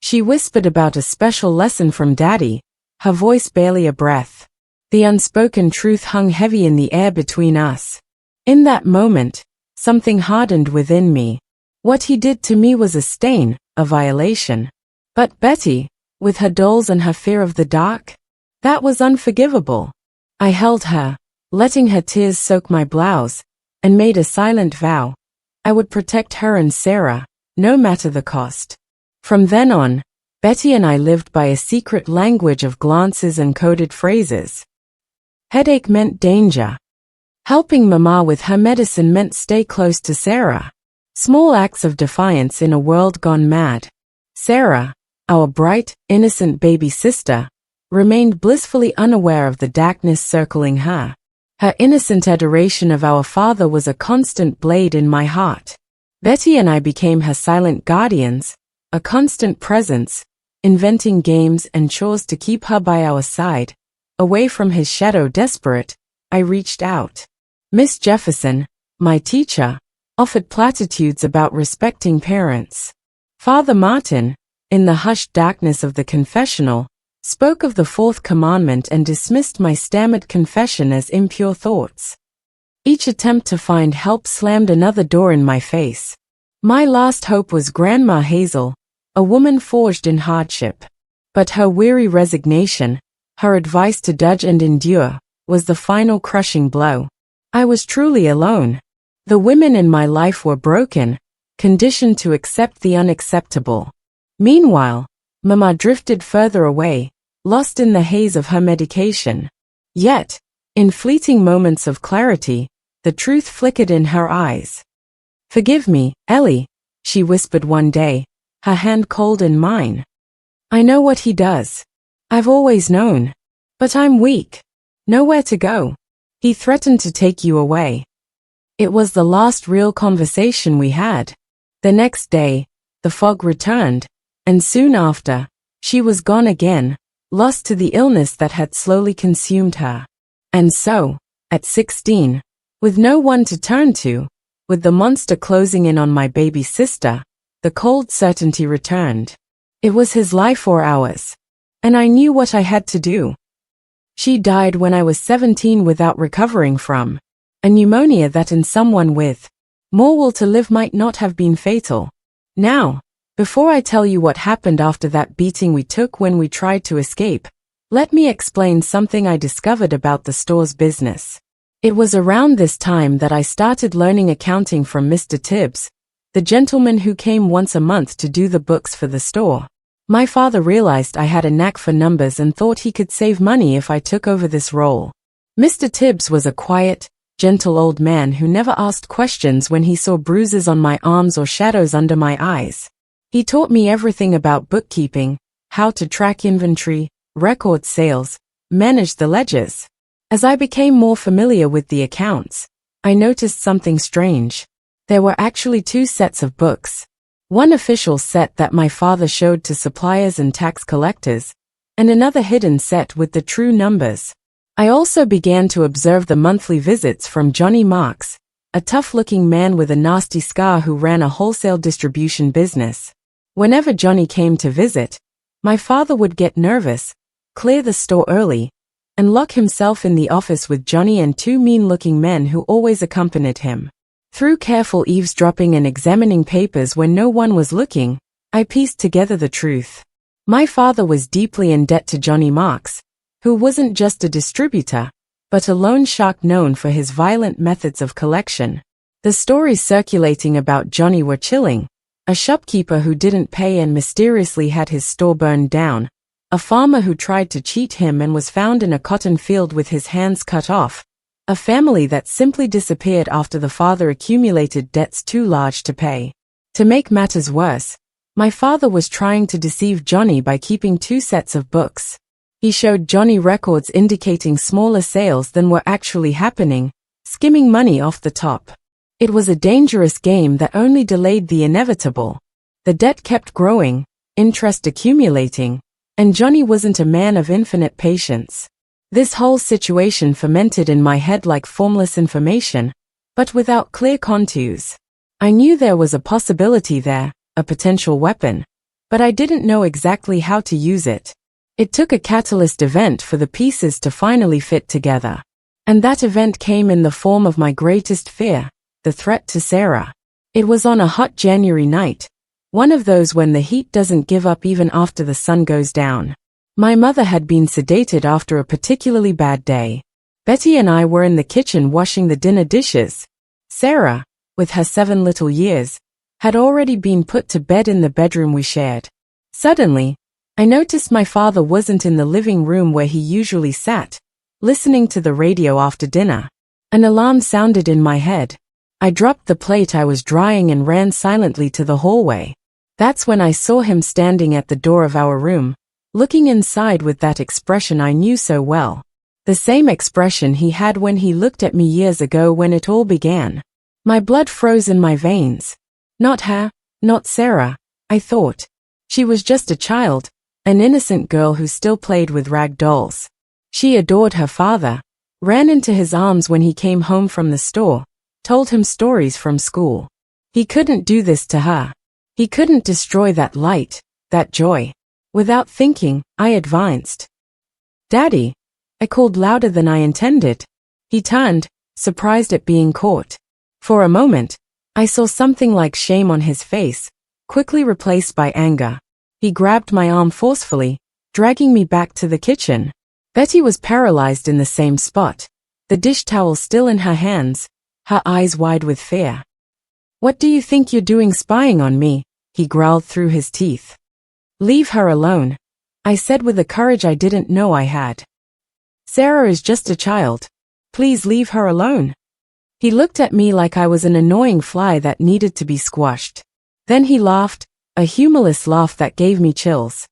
She whispered about a special lesson from Daddy, her voice barely a breath. The unspoken truth hung heavy in the air between us. In that moment, something hardened within me. What he did to me was a stain, a violation. But Betty, with her dolls and her fear of the dark, that was unforgivable. I held her, letting her tears soak my blouse, and made a silent vow. I would protect her and Sarah, no matter the cost. From then on, Betty and I lived by a secret language of glances and coded phrases. Headache meant danger. Helping Mama with her medicine meant stay close to Sarah. Small acts of defiance in a world gone mad. Sarah, our bright, innocent baby sister, remained blissfully unaware of the darkness circling her. Her innocent adoration of our father was a constant blade in my heart. Betty and I became her silent guardians, a constant presence, inventing games and chores to keep her by our side. Away from his shadow desperate, I reached out. Miss Jefferson, my teacher, offered platitudes about respecting parents. Father Martin, in the hushed darkness of the confessional, spoke of the fourth commandment and dismissed my stammered confession as impure thoughts. Each attempt to find help slammed another door in my face. My last hope was Grandma Hazel, a woman forged in hardship. But her weary resignation, her advice to judge and endure, was the final crushing blow. I was truly alone. The women in my life were broken, conditioned to accept the unacceptable. Meanwhile, Mama drifted further away, lost in the haze of her medication. Yet, in fleeting moments of clarity, the truth flickered in her eyes. "Forgive me, Ellie," she whispered one day, her hand cold in mine. "I know what he does. I've always known. But I'm weak. Nowhere to go. He threatened to take you away." It was the last real conversation we had. The next day, the fog returned, and soon after, she was gone again, lost to the illness that had slowly consumed her. And so, at 16, with no one to turn to, with the monster closing in on my baby sister, the cold certainty returned. It was his life or ours. And I knew what I had to do. She died when I was 17 without recovering from a pneumonia that in someone with more will to live might not have been fatal. Now, before I tell you what happened after that beating we took when we tried to escape, let me explain something I discovered about the store's business. It was around this time that I started learning accounting from Mr. Tibbs, the gentleman who came once a month to do the books for the store. My father realized I had a knack for numbers and thought he could save money if I took over this role. Mr. Tibbs was a quiet, gentle old man who never asked questions when he saw bruises on my arms or shadows under my eyes. He taught me everything about bookkeeping, how to track inventory, record sales, manage the ledgers. As I became more familiar with the accounts, I noticed something strange. There were actually two sets of books. One official set that my father showed to suppliers and tax collectors, and another hidden set with the true numbers. I also began to observe the monthly visits from Johnny Marks, a tough-looking man with a nasty scar who ran a wholesale distribution business. Whenever Johnny came to visit, my father would get nervous, clear the store early, and lock himself in the office with Johnny and two mean-looking men who always accompanied him. Through careful eavesdropping and examining papers when no one was looking, I pieced together the truth. My father was deeply in debt to Johnny Marks, who wasn't just a distributor, but a loan shark known for his violent methods of collection. The stories circulating about Johnny were chilling: a shopkeeper who didn't pay and mysteriously had his store burned down, a farmer who tried to cheat him and was found in a cotton field with his hands cut off, a family that simply disappeared after the father accumulated debts too large to pay. To make matters worse, my father was trying to deceive Johnny by keeping two sets of books. He showed Johnny records indicating smaller sales than were actually happening, skimming money off the top. It was a dangerous game that only delayed the inevitable. The debt kept growing, interest accumulating, and Johnny wasn't a man of infinite patience. This whole situation fermented in my head like formless information, but without clear contours. I knew there was a possibility there, a potential weapon, but I didn't know exactly how to use it. It took a catalyst event for the pieces to finally fit together. And that event came in the form of my greatest fear, the threat to Sarah. It was on a hot January night, one of those when the heat doesn't give up even after the sun goes down. My mother had been sedated after a particularly bad day. Betty and I were in the kitchen washing the dinner dishes. Sarah, with her 7 little years, had already been put to bed in the bedroom we shared. Suddenly, I noticed my father wasn't in the living room where he usually sat, listening to the radio after dinner. An alarm sounded in my head. I dropped the plate I was drying and ran silently to the hallway. That's when I saw him standing at the door of our room, looking inside with that expression I knew so well. The same expression he had when he looked at me years ago when it all began. My blood froze in my veins. Not her, not Sarah, I thought. She was just a child, an innocent girl who still played with rag dolls. She adored her father, ran into his arms when he came home from the store, told him stories from school. He couldn't do this to her. He couldn't destroy that light, that joy. Without thinking, I advanced. "Daddy," I called louder than I intended. He turned, surprised at being caught. For a moment, I saw something like shame on his face, quickly replaced by anger. He grabbed my arm forcefully, dragging me back to the kitchen. Betty was paralyzed in the same spot, the dish towel still in her hands, her eyes wide with fear. "What do you think you're doing spying on me?" he growled through his teeth. "Leave her alone," I said with a courage I didn't know I had. "Sarah is just a child. Please leave her alone." He looked at me like I was an annoying fly that needed to be squashed. Then he laughed, a humorless laugh that gave me chills.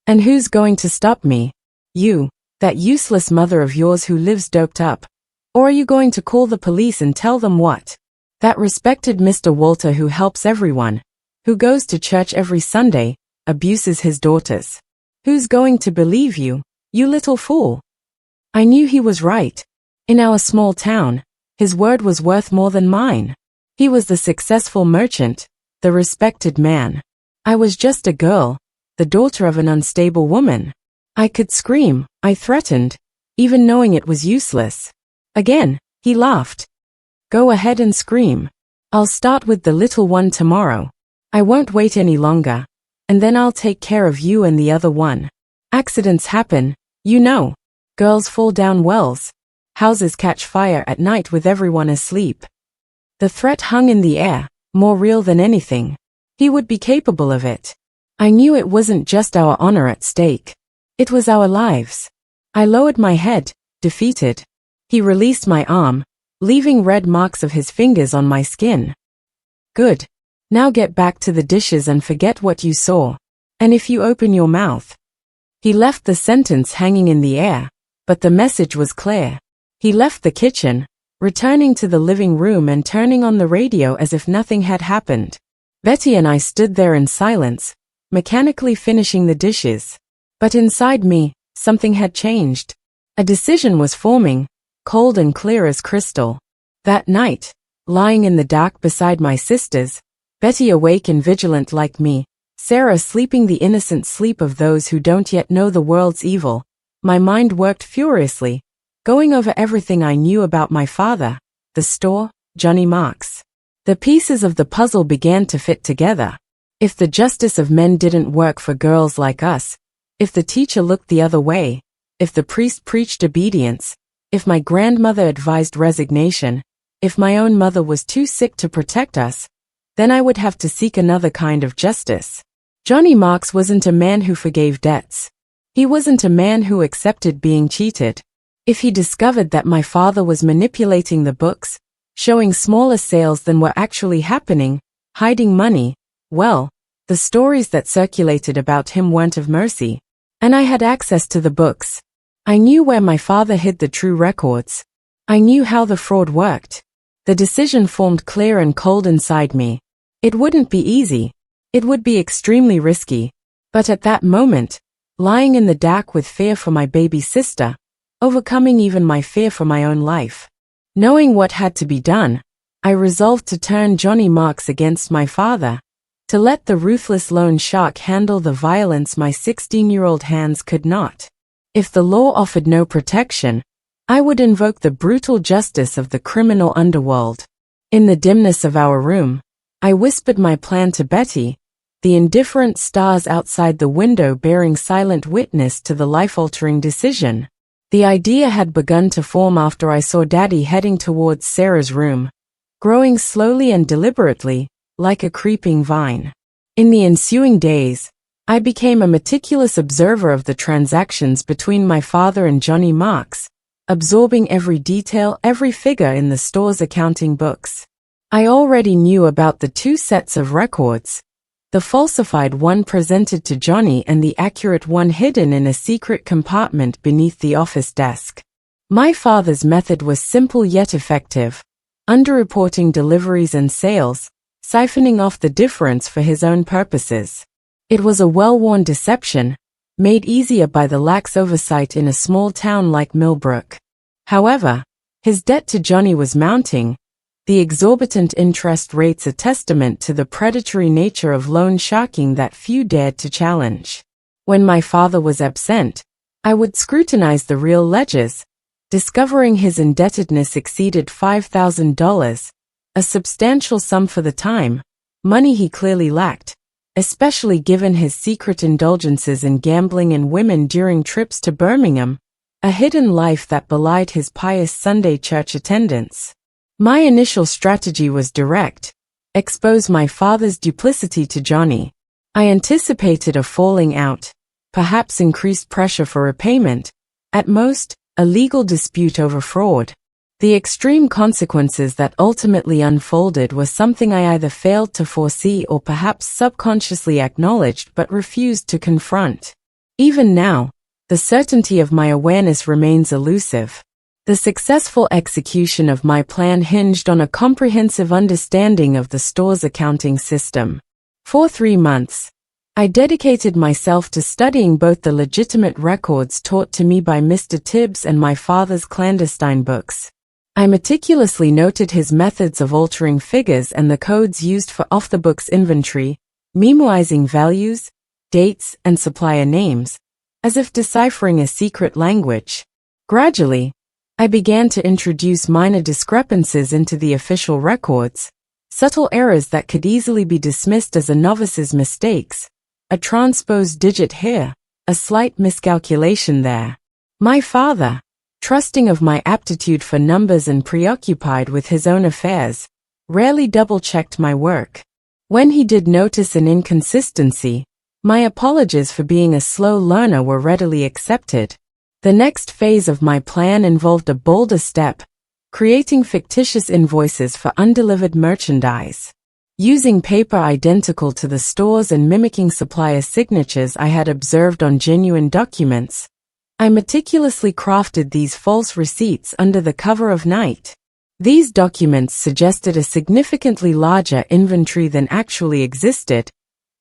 "And who's going to stop me? You, that useless mother of yours who lives doped up. Or are you going to call the police and tell them what? That respected Mr. Walter who helps everyone, who goes to church every Sunday, abuses his daughters. Who's going to believe you, you little fool?" I knew he was right. In our small town, his word was worth more than mine. He was the successful merchant, the respected man. I was just a girl, the daughter of an unstable woman. I could scream, I threatened, even knowing it was useless. Again, he laughed. "Go ahead and scream. I'll start with the little one tomorrow. I won't wait any longer. And then I'll take care of you and the other one. Accidents happen, you know. Girls fall down wells. houses catch fire at night with everyone asleep. The threat hung in the air, more real than anything. He would be capable of it. I knew it wasn't just our honor at stake. It was our lives. I lowered my head, defeated. He released my arm, leaving red marks of his fingers on my skin. Good. Now get back to the dishes and forget what you saw. And if you open your mouth. He left the sentence hanging in the air, but the message was clear. He left the kitchen, returning to the living room and turning on the radio as if nothing had happened. Betty and I stood there in silence, mechanically finishing the dishes. But inside me, something had changed. A decision was forming, cold and clear as crystal. That night, lying in the dark beside my sisters, Betty awake and vigilant like me, Sarah sleeping the innocent sleep of those who don't yet know the world's evil, my mind worked furiously, going over everything I knew about my father, the store, Johnny Marks. The pieces of the puzzle began to fit together. If the justice of men didn't work for girls like us, if the teacher looked the other way, if the priest preached obedience, if my grandmother advised resignation, if my own mother was too sick to protect us, then I would have to seek another kind of justice. Johnny Marks wasn't a man who forgave debts. He wasn't a man who accepted being cheated. If he discovered that my father was manipulating the books, showing smaller sales than were actually happening, hiding money, well, the stories that circulated about him weren't of mercy. And I had access to the books. I knew where my father hid the true records. I knew how the fraud worked. The decision formed clear and cold inside me. It wouldn't be easy. It would be extremely risky. But at that moment, lying in the dark with fear for my baby sister, overcoming even my fear for my own life, knowing what had to be done, I resolved to turn Johnny Marks against my father, to let the ruthless loan shark handle the violence my 16-year-old hands could not. If the law offered no protection, I would invoke the brutal justice of the criminal underworld. In the dimness of our room, I whispered my plan to Betty, the indifferent stars outside the window bearing silent witness to the life-altering decision. The idea had begun to form after I saw Daddy heading towards Sarah's room, growing slowly and deliberately, like a creeping vine. In the ensuing days, I became a meticulous observer of the transactions between my father and Johnny Marks, absorbing every detail, every figure in the store's accounting books. I already knew about the two sets of records, the falsified one presented to Johnny and the accurate one hidden in a secret compartment beneath the office desk. My father's method was simple yet effective, underreporting deliveries and sales, siphoning off the difference for his own purposes. It was a well-worn deception, made easier by the lax oversight in a small town like Millbrook. However, his debt to Johnny was mounting, the exorbitant interest rates a testament to the predatory nature of loan sharking that few dared to challenge. When my father was absent, I would scrutinize the real ledgers, discovering his indebtedness exceeded $5,000, a substantial sum for the time, money he clearly lacked, especially given his secret indulgences in gambling and women during trips to Birmingham, a hidden life that belied his pious Sunday church attendance. My initial strategy was direct: expose my father's duplicity to Johnny. I anticipated a falling out, perhaps increased pressure for repayment, at most, a legal dispute over fraud. The extreme consequences that ultimately unfolded were something I either failed to foresee or perhaps subconsciously acknowledged but refused to confront. Even now, the certainty of my awareness remains elusive. The successful execution of my plan hinged on a comprehensive understanding of the store's accounting system. For 3 months, I dedicated myself to studying both the legitimate records taught to me by Mr. Tibbs and my father's clandestine books. I meticulously noted his methods of altering figures and the codes used for off-the-books inventory, memoizing values, dates, and supplier names, as if deciphering a secret language. Gradually, I began to introduce minor discrepancies into the official records, subtle errors that could easily be dismissed as a novice's mistakes, a transposed digit here, a slight miscalculation there. My father, trusting of my aptitude for numbers and preoccupied with his own affairs, rarely double-checked my work. When he did notice an inconsistency, my apologies for being a slow learner were readily accepted. The next phase of my plan involved a bolder step, creating fictitious invoices for undelivered merchandise. Using paper identical to the stores and mimicking supplier signatures I had observed on genuine documents, I meticulously crafted these false receipts under the cover of night. These documents suggested a significantly larger inventory than actually existed,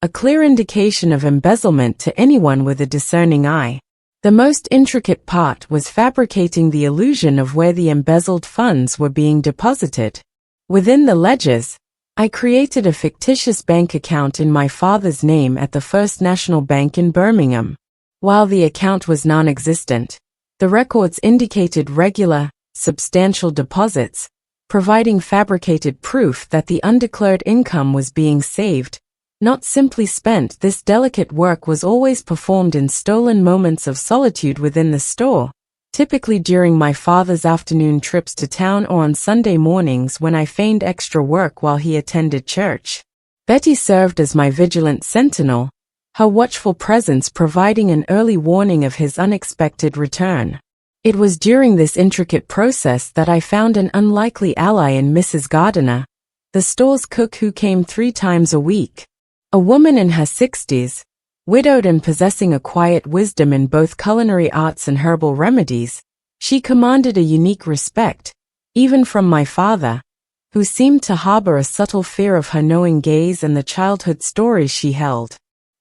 a clear indication of embezzlement to anyone with a discerning eye. The most intricate part was fabricating the illusion of where the embezzled funds were being deposited. Within the ledgers, I created a fictitious bank account in my father's name at the First National Bank in Birmingham. While the account was non-existent, the records indicated regular, substantial deposits, providing fabricated proof that the undeclared income was being saved, not simply spent. This delicate work was always performed in stolen moments of solitude within the store, typically during my father's afternoon trips to town or on Sunday mornings when I feigned extra work while he attended church. Betty served as my vigilant sentinel, her watchful presence providing an early warning of his unexpected return. It was during this intricate process that I found an unlikely ally in Mrs. Gardiner, the store's cook who came 3 times a week. A woman in her 60s, widowed and possessing a quiet wisdom in both culinary arts and herbal remedies, she commanded a unique respect, even from my father, who seemed to harbor a subtle fear of her knowing gaze and the childhood stories she held.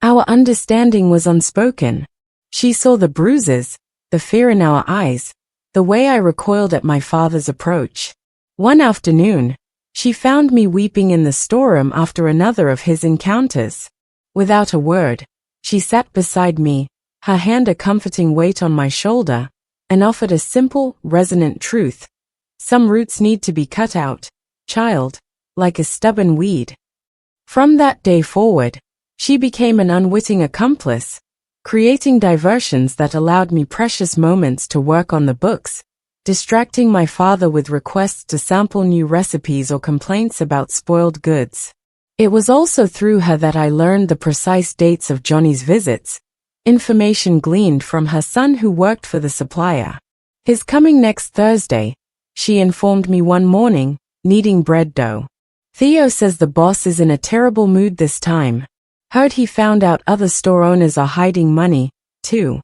Our understanding was unspoken. She saw the bruises, the fear in our eyes, the way I recoiled at my father's approach. One afternoon, she found me weeping in the storeroom after another of his encounters. Without a word, she sat beside me, her hand a comforting weight on my shoulder, and offered a simple, resonant truth. Some roots need to be cut out, child, like a stubborn weed. From that day forward, she became an unwitting accomplice, creating diversions that allowed me precious moments to work on the books, distracting my father with requests to sample new recipes or complaints about spoiled goods. It was also through her that I learned the precise dates of Johnny's visits, information gleaned from her son who worked for the supplier. His coming next Thursday, she informed me one morning, needing bread dough. Theo says the boss is in a terrible mood this time. Heard he found out other store owners are hiding money, too.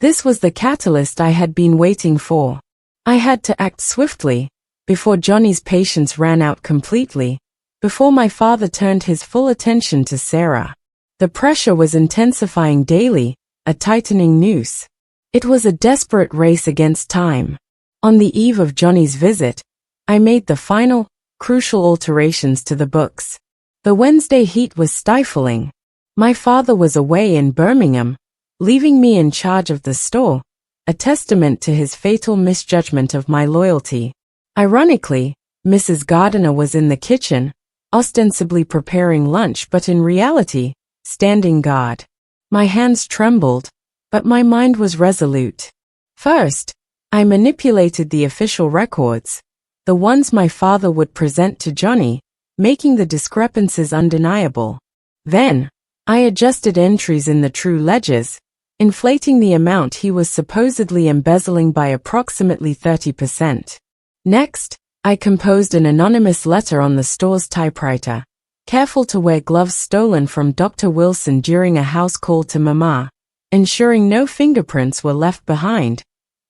This was the catalyst I had been waiting for. I had to act swiftly, before Johnny's patience ran out completely, before my father turned his full attention to Sarah. The pressure was intensifying daily, a tightening noose. It was a desperate race against time. On the eve of Johnny's visit, I made the final, crucial alterations to the books. The Wednesday heat was stifling. My father was away in Birmingham, leaving me in charge of the store, a testament to his fatal misjudgment of my loyalty. Ironically, Mrs. Gardiner was in the kitchen, ostensibly preparing lunch but in reality, standing guard. My hands trembled, but my mind was resolute. First, I manipulated the official records, the ones my father would present to Johnny, making the discrepancies undeniable. Then, I adjusted entries in the true ledgers, inflating the amount he was supposedly embezzling by approximately 30%. Next, I composed an anonymous letter on the store's typewriter, careful to wear gloves stolen from Dr. Wilson during a house call to Mama, ensuring no fingerprints were left behind.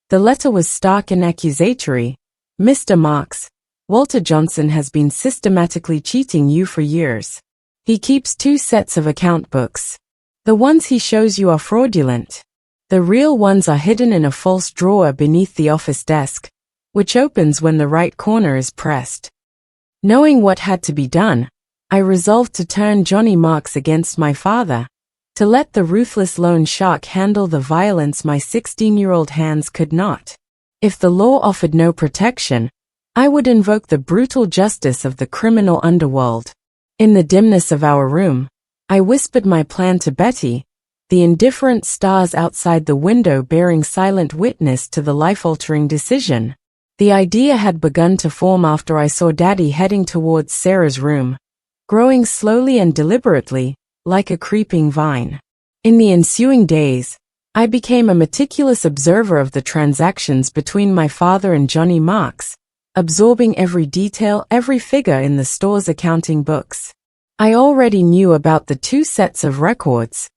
The letter was stark and accusatory. Mr. Marks, Walter Johnson has been systematically cheating you for years. He keeps 2 sets of account books. The ones he shows you are fraudulent. The real ones are hidden in a false drawer beneath the office desk, which opens when the right corner is pressed. Knowing what had to be done, I resolved to turn Johnny Marks against my father, to let the ruthless loan shark handle the violence my 16-year-old hands could not. If the law offered no protection, I would invoke the brutal justice of the criminal underworld. In the dimness of our room, I whispered my plan to Betty, the indifferent stars outside the window bearing silent witness to the life-altering decision. The idea had begun to form after I saw Daddy heading towards Sarah's room, growing slowly and deliberately, like a creeping vine. In the ensuing days, I became a meticulous observer of the transactions between my father and Johnny Marks, absorbing every detail, every figure in the store's accounting books. I already knew about the 2 sets of records,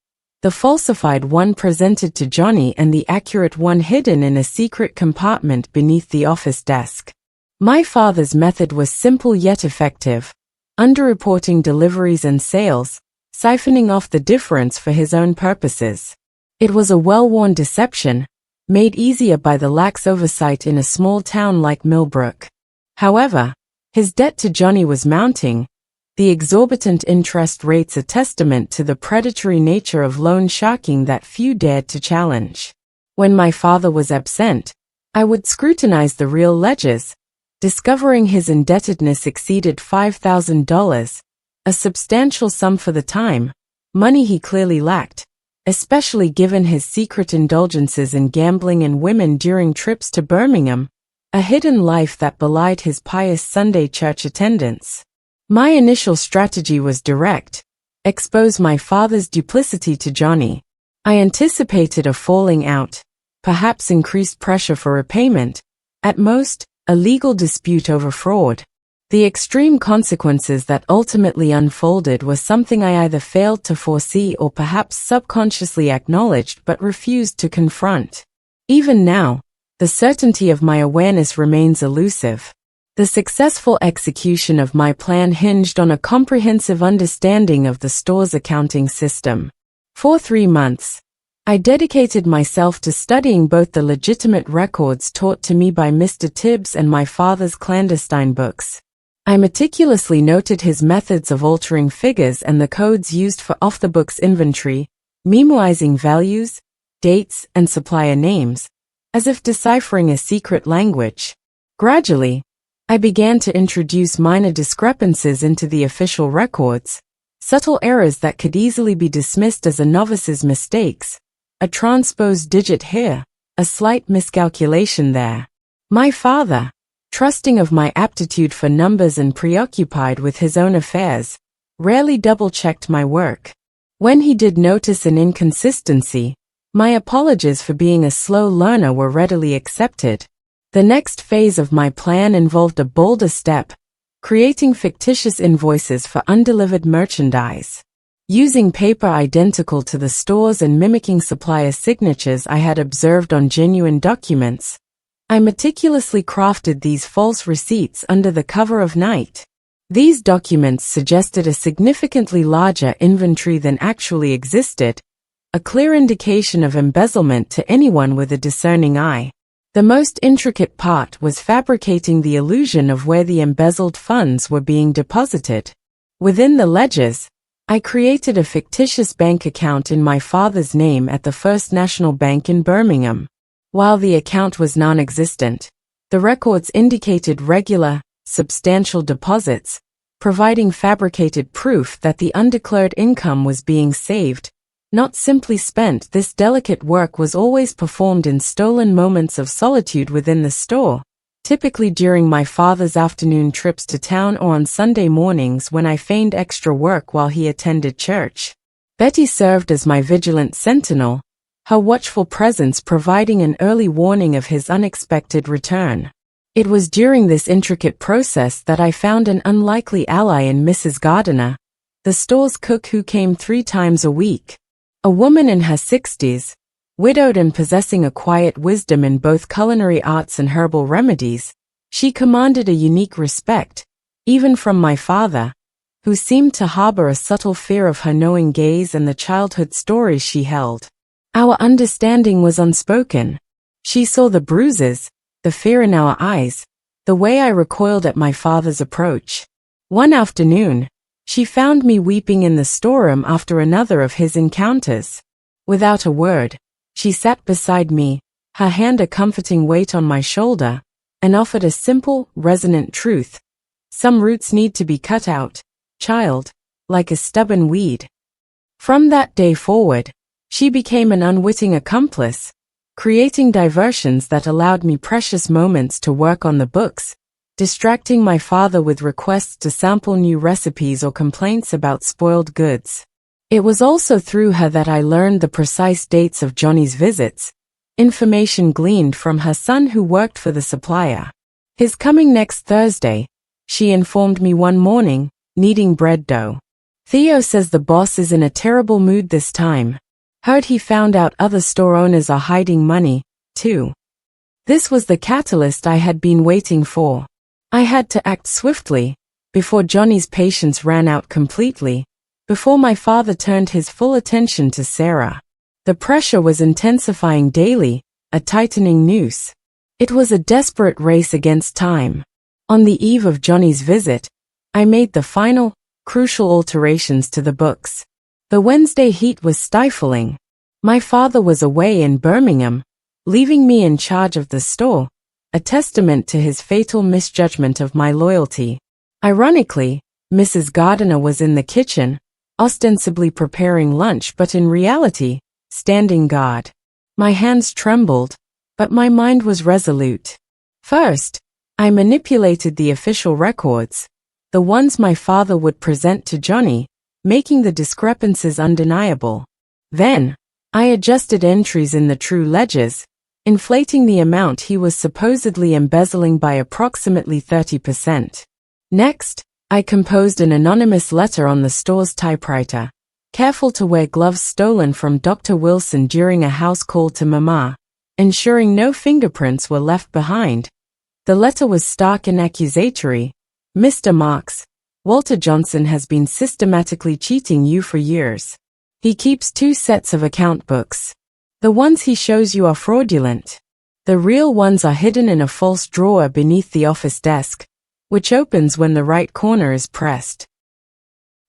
the falsified one presented to Johnny and the accurate one hidden in a secret compartment beneath the office desk. My father's method was simple yet effective, underreporting deliveries and sales, siphoning off the difference for his own purposes. It was a well-worn deception, made easier by the lax oversight in a small town like Millbrook. However, his debt to Johnny was mounting, the exorbitant interest rates a testament to the predatory nature of loan sharking that few dared to challenge. When my father was absent, I would scrutinize the real ledgers, discovering his indebtedness exceeded $5,000, a substantial sum for the time, money he clearly lacked, especially given his secret indulgences in gambling and women during trips to Birmingham, a hidden life that belied his pious Sunday church attendance. My initial strategy was direct: expose my father's duplicity to Johnny. I anticipated a falling out, perhaps increased pressure for repayment, at most, a legal dispute over fraud. The extreme consequences that ultimately unfolded were something I either failed to foresee or perhaps subconsciously acknowledged but refused to confront. Even now, the certainty of my awareness remains elusive. The successful execution of my plan hinged on a comprehensive understanding of the store's accounting system. For 3 months, I dedicated myself to studying both the legitimate records taught to me by Mr. Tibbs and my father's clandestine books. I meticulously noted his methods of altering figures and the codes used for off-the-books inventory, memoizing values, dates, and supplier names, as if deciphering a secret language. Gradually, I began to introduce minor discrepancies into the official records, subtle errors that could easily be dismissed as a novice's mistakes, a transposed digit here, a slight miscalculation there. My father, trusting of my aptitude for numbers and preoccupied with his own affairs, rarely double-checked my work. When he did notice an inconsistency, my apologies for being a slow learner were readily accepted. The next phase of my plan involved a bolder step: creating fictitious invoices for undelivered merchandise. Using paper identical to the stores and mimicking supplier signatures I had observed on genuine documents, I meticulously crafted these false receipts under the cover of night. These documents suggested a significantly larger inventory than actually existed, a clear indication of embezzlement to anyone with a discerning eye. The most intricate part was fabricating the illusion of where the embezzled funds were being deposited. Within the ledgers, I created a fictitious bank account in my father's name at the First National Bank in Birmingham. While the account was non-existent, the records indicated regular, substantial deposits, providing fabricated proof that the undeclared income was being saved, not simply spent. This delicate work was always performed in stolen moments of solitude within the store, typically during my father's afternoon trips to town or on Sunday mornings when I feigned extra work while he attended church. Betty served as my vigilant sentinel, her watchful presence providing an early warning of his unexpected return. It was during this intricate process that I found an unlikely ally in Mrs. Gardiner, the store's cook who came 3 times a week. A woman in her 60s, widowed and possessing a quiet wisdom in both culinary arts and herbal remedies, she commanded a unique respect, even from my father, who seemed to harbor a subtle fear of her knowing gaze and the childhood stories she held. Our understanding was unspoken. She saw the bruises, the fear in our eyes, the way I recoiled at my father's approach. One afternoon, she found me weeping in the storeroom after another of his encounters. Without a word, she sat beside me, her hand a comforting weight on my shoulder, and offered a simple, resonant truth. Some roots need to be cut out, child, like a stubborn weed. From that day forward, She became an unwitting accomplice, creating diversions that allowed me precious moments to work on the books, distracting my father with requests to sample new recipes or complaints about spoiled goods. It was also through her that I learned the precise dates of Johnny's visits, information gleaned from her son who worked for the supplier. His coming next Thursday, she informed me one morning, needing bread dough. Theo says the boss is in a terrible mood this time. Heard he found out other store owners are hiding money, too. This was the catalyst I had been waiting for. I had to act swiftly, before Johnny's patience ran out completely, before my father turned his full attention to Sarah. The pressure was intensifying daily, a tightening noose. It was a desperate race against time. On the eve of Johnny's visit, I made the final, crucial alterations to the books. The Wednesday heat was stifling. My father was away in Birmingham, leaving me in charge of the store, a testament to his fatal misjudgment of my loyalty. Ironically, Mrs. Gardiner was in the kitchen, ostensibly preparing lunch but in reality, standing guard. My hands trembled, but my mind was resolute. First, I manipulated the official records, the ones my father would present to Johnny, making the discrepancies undeniable. Then, I adjusted entries in the true ledgers, inflating the amount he was supposedly embezzling by approximately 30%. Next, I composed an anonymous letter on the store's typewriter, careful to wear gloves stolen from Dr. Wilson during a house call to Mama, ensuring no fingerprints were left behind. The letter was stark and accusatory. Mr. Marks, Walter Johnson has been systematically cheating you for years. He keeps 2 sets of account books. The ones he shows you are fraudulent. The real ones are hidden in a false drawer beneath the office desk, which opens when the right corner is pressed.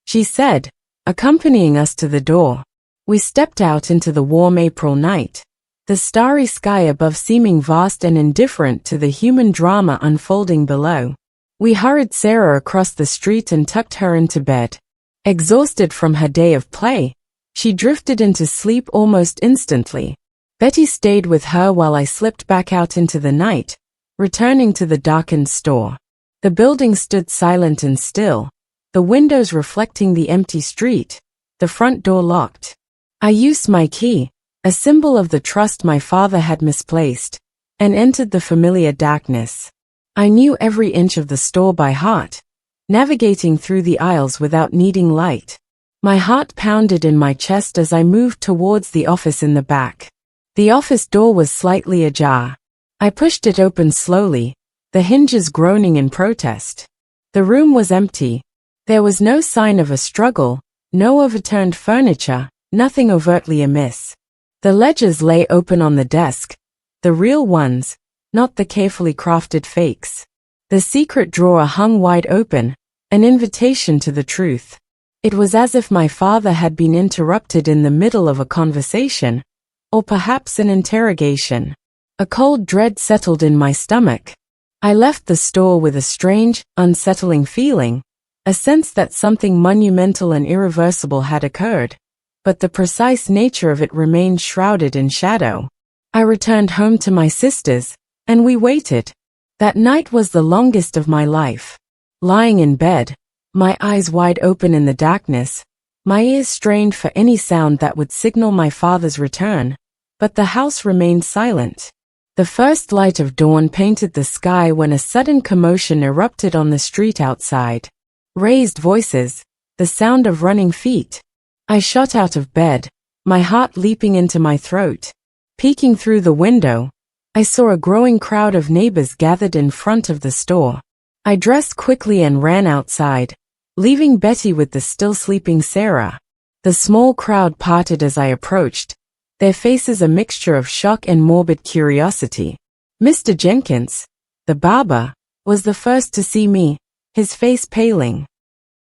She said, accompanying us to the door. We stepped out into the warm April night, the starry sky above seeming vast and indifferent to the human drama unfolding below. We hurried Sarah across the street and tucked her into bed. Exhausted from her day of play, she drifted into sleep almost instantly. Betty stayed with her while I slipped back out into the night, returning to the darkened store. The building stood silent and still, the windows reflecting the empty street, the front door locked. I used my key, a symbol of the trust my father had misplaced, and entered the familiar darkness. I knew every inch of the store by heart, navigating through the aisles without needing light. My heart pounded in my chest as I moved towards the office in the back. The office door was slightly ajar. I pushed it open slowly, the hinges groaning in protest. The room was empty. There was no sign of a struggle, no overturned furniture, nothing overtly amiss. The ledgers lay open on the desk, the real ones, not the carefully crafted fakes. The secret drawer hung wide open, an invitation to the truth. It was as if my father had been interrupted in the middle of a conversation, or perhaps an interrogation. A cold dread settled in my stomach. I left the store with a strange, unsettling feeling, a sense that something monumental and irreversible had occurred, but the precise nature of it remained shrouded in shadow. I returned home to my sisters, and we waited. That night was the longest of my life. Lying in bed, my eyes wide open in the darkness, my ears strained for any sound that would signal my father's return, but the house remained silent. The first light of dawn painted the sky when a sudden commotion erupted on the street outside. Raised voices, the sound of running feet. I shot out of bed, my heart leaping into my throat. Peeking through the window, I saw a growing crowd of neighbors gathered in front of the store. I dressed quickly and ran outside, leaving Betty with the still sleeping Sarah. The small crowd parted as I approached, their faces a mixture of shock and morbid curiosity. Mr. Jenkins, the barber, was the first to see me, his face paling.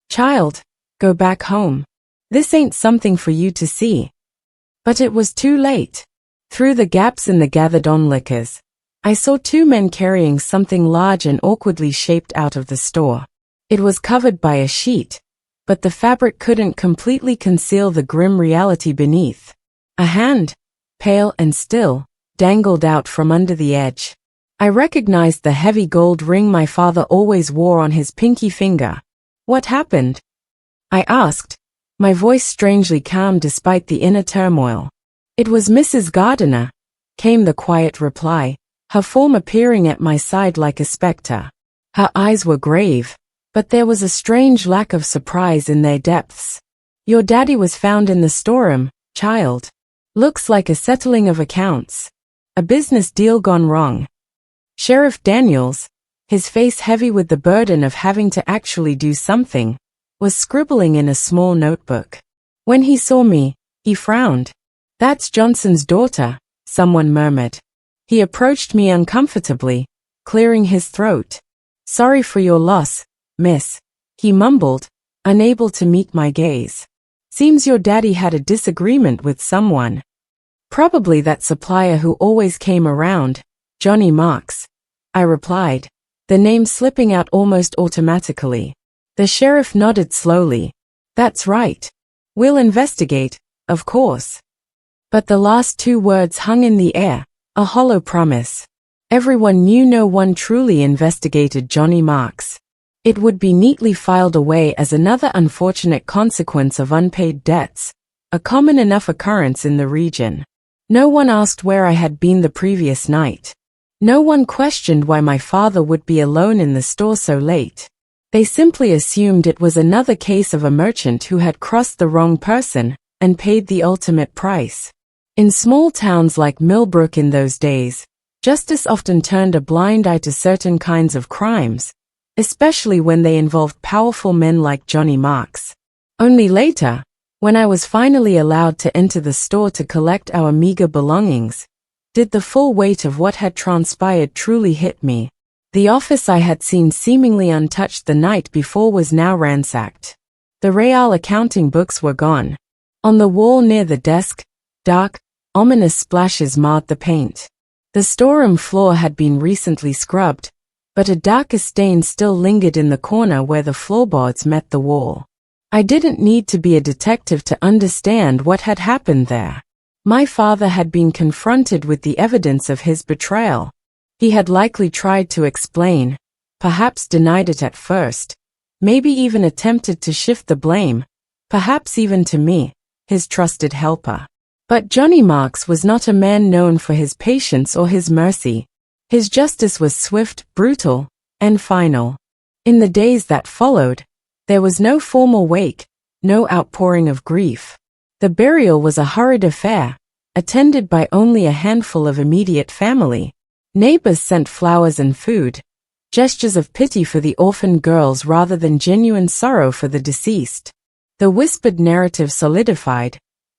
"Child, go back home. This ain't something for you to see." But it was too late. Through the gaps in the gathered onlookers, I saw 2 men carrying something large and awkwardly shaped out of the store. It was covered by a sheet, but the fabric couldn't completely conceal the grim reality beneath. A hand, pale and still, dangled out from under the edge. I recognized the heavy gold ring my father always wore on his pinky finger. What happened? I asked, my voice strangely calm despite the inner turmoil. It was Mrs. Gardiner, came the quiet reply, her form appearing at my side like a spectre. Her eyes were grave, but there was a strange lack of surprise in their depths. Your daddy was found in the storeroom, child. Looks like a settling of accounts. A business deal gone wrong. Sheriff Daniels, his face heavy with the burden of having to actually do something, was scribbling in a small notebook. When he saw me, he frowned. That's Johnson's daughter, someone murmured. He approached me uncomfortably, clearing his throat. Sorry for your loss, miss, he mumbled, unable to meet my gaze. Seems your daddy had a disagreement with someone. Probably that supplier who always came around, Johnny Marks, I replied, the name slipping out almost automatically. The sheriff nodded slowly. That's right. We'll investigate, of course. But the last two words hung in the air, a hollow promise. Everyone knew no one truly investigated Johnny Marks. It would be neatly filed away as another unfortunate consequence of unpaid debts, a common enough occurrence in the region. No one asked where I had been the previous night. No one questioned why my father would be alone in the store so late. They simply assumed it was another case of a merchant who had crossed the wrong person and paid the ultimate price. In small towns like Millbrook in those days, justice often turned a blind eye to certain kinds of crimes, especially when they involved powerful men like Johnny Marks. Only later, when I was finally allowed to enter the store to collect our meager belongings, did the full weight of what had transpired truly hit me. The office I had seen seemingly untouched the night before was now ransacked. The Real accounting books were gone. On the wall near the desk, dark, ominous splashes marred the paint. The storeroom floor had been recently scrubbed, but a darker stain still lingered in the corner where the floorboards met the wall. I didn't need to be a detective to understand what had happened there. My father had been confronted with the evidence of his betrayal. He had likely tried to explain, perhaps denied it at first, maybe even attempted to shift the blame, perhaps even to me, his trusted helper. But Johnny Marks was not a man known for his patience or his mercy. His justice was swift, brutal, and final. In the days that followed, there was no formal wake, no outpouring of grief. The burial was a hurried affair, attended by only a handful of immediate family. Neighbors sent flowers and food, gestures of pity for the orphaned girls rather than genuine sorrow for the deceased. The whispered narrative solidified.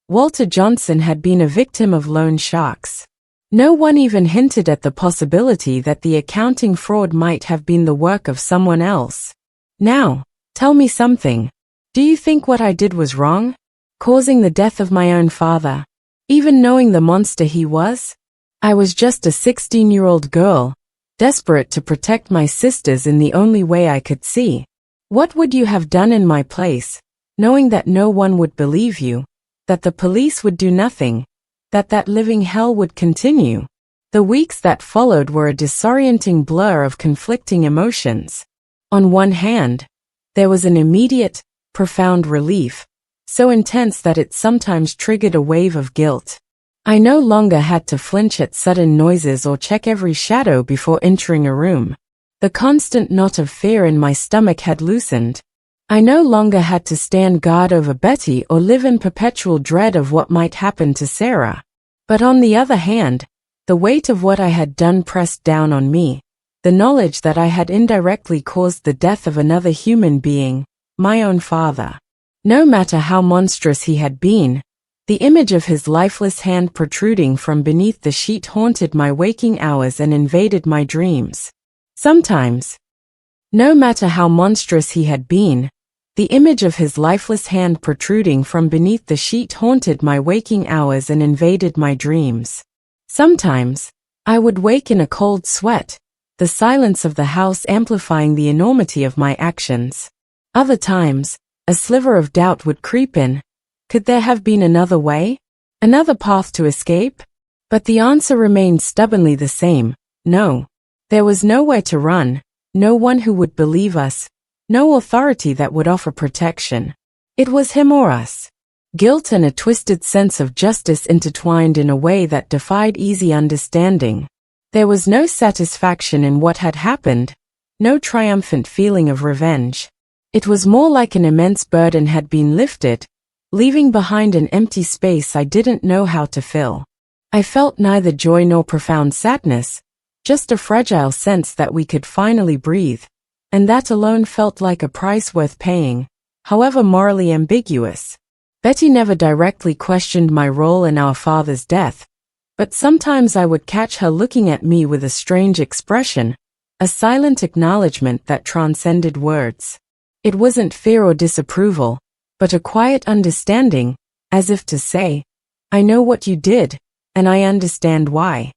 Walter Johnson had been a victim of loan sharks. No one even hinted at the possibility that the accounting fraud might have been the work of someone else. Now, tell me something. Do you think what I did was wrong? Causing the death of my own father, even knowing the monster he was? I was just a 16-year-old girl, desperate to protect my sisters in the only way I could see. What would you have done in my place, knowing that no one would believe you, that the police would do nothing, that living hell would continue? The weeks that followed were a disorienting blur of conflicting emotions. On one hand, there was an immediate, profound relief, so intense that it sometimes triggered a wave of guilt. I no longer had to flinch at sudden noises or check every shadow before entering a room. The constant knot of fear in my stomach had loosened. I no longer had to stand guard over Betty or live in perpetual dread of what might happen to Sarah. But on the other hand, the weight of what I had done pressed down on me, the knowledge that I had indirectly caused the death of another human being, my own father. No matter how monstrous he had been, the image of his lifeless hand protruding from beneath the sheet haunted my waking hours and invaded my dreams. Sometimes, no matter how monstrous he had been, the image of his lifeless hand protruding from beneath the sheet haunted my waking hours and invaded my dreams. Sometimes, I would wake in a cold sweat, the silence of the house amplifying the enormity of my actions. Other times, a sliver of doubt would creep in. Could there have been another way? Another path to escape? But the answer remained stubbornly the same: no. There was nowhere to run, no one who would believe us, no authority that would offer protection. It was him or us. Guilt and a twisted sense of justice intertwined in a way that defied easy understanding. There was no satisfaction in what had happened, no triumphant feeling of revenge. It was more like an immense burden had been lifted, leaving behind an empty space I didn't know how to fill. I felt neither joy nor profound sadness, just a fragile sense that we could finally breathe, and that alone felt like a price worth paying, however morally ambiguous. Betty never directly questioned my role in our father's death, but sometimes I would catch her looking at me with a strange expression, a silent acknowledgement that transcended words. It wasn't fear or disapproval, but a quiet understanding, as if to say, I know what you did, and I understand why.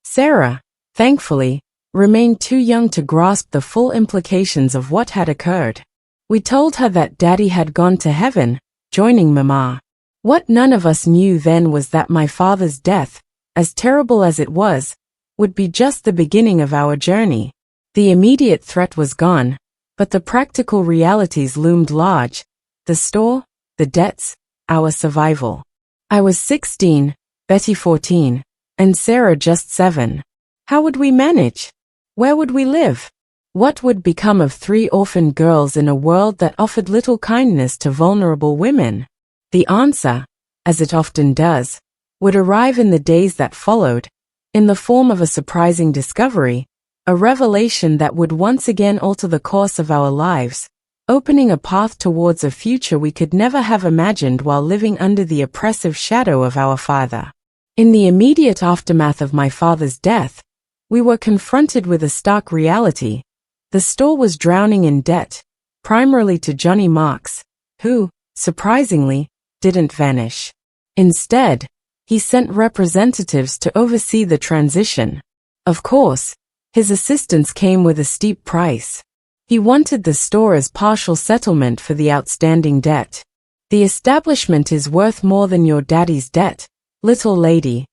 Sarah, thankfully, remained too young to grasp the full implications of what had occurred. We told her that Daddy had gone to heaven, joining Mama. What none of us knew then was that my father's death, as terrible as it was, would be just the beginning of our journey. The immediate threat was gone, but the practical realities loomed large: the store, the debts, our survival. I was 16, Betty 14, and Sarah just 7. How would we manage? Where would we live? What would become of 3 orphaned girls in a world that offered little kindness to vulnerable women? The answer, as it often does, would arrive in the days that followed, in the form of a surprising discovery, a revelation that would once again alter the course of our lives, opening a path towards a future we could never have imagined while living under the oppressive shadow of our father. In the immediate aftermath of my father's death, we were confronted with a stark reality. The store was drowning in debt, primarily to Johnny Marks, who, surprisingly, didn't vanish. Instead, he sent representatives to oversee the transition. Of course, his assistance came with a steep price. He wanted the store as partial settlement for the outstanding debt. The establishment is worth more than your daddy's debt, little lady.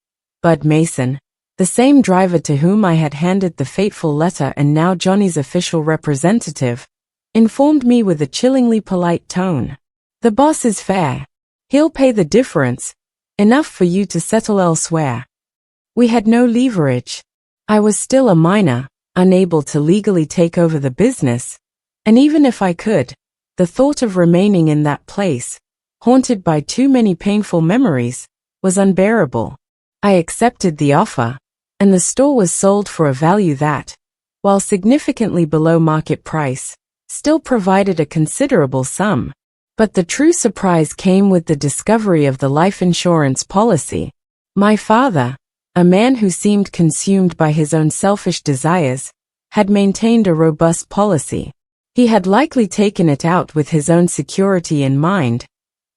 Bud Mason, the same driver to whom I had handed the fateful letter and now Johnny's official representative, informed me with a chillingly polite tone. The boss is fair. He'll pay the difference, enough for you to settle elsewhere. We had no leverage. I was still a minor, unable to legally take over the business, and even if I could, the thought of remaining in that place, haunted by too many painful memories, was unbearable. I accepted the offer, and the store was sold for a value that, while significantly below market price, still provided a considerable sum. But the true surprise came with the discovery of the life insurance policy. My father, a man who seemed consumed by his own selfish desires, had maintained a robust policy. He had likely taken it out with his own security in mind,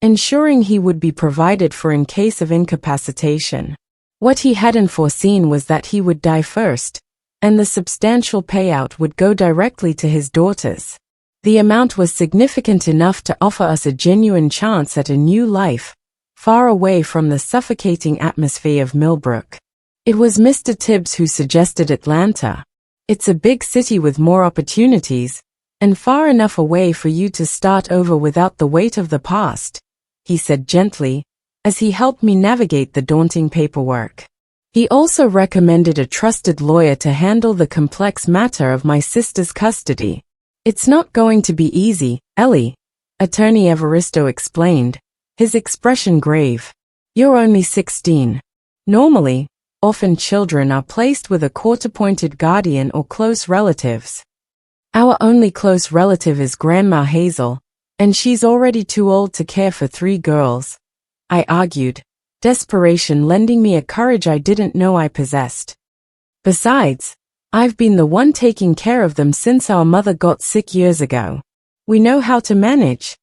ensuring he would be provided for in case of incapacitation. What he hadn't foreseen was that he would die first, and the substantial payout would go directly to his daughters. The amount was significant enough to offer us a genuine chance at a new life, far away from the suffocating atmosphere of Millbrook. It was Mr. Tibbs who suggested Atlanta. It's a big city with more opportunities, and far enough away for you to start over without the weight of the past, he said gently, as he helped me navigate the daunting paperwork. He also recommended a trusted lawyer to handle the complex matter of my sister's custody. It's not going to be easy, Ellie, Attorney Evaristo explained, his expression grave. You're only 16. Normally, orphan children are placed with a court-appointed guardian or close relatives. Our only close relative is Grandma Hazel, and she's already too old to care for 3 girls, I argued, desperation lending me a courage I didn't know I possessed. Besides, I've been the one taking care of them since our mother got sick years ago. We know how to manage.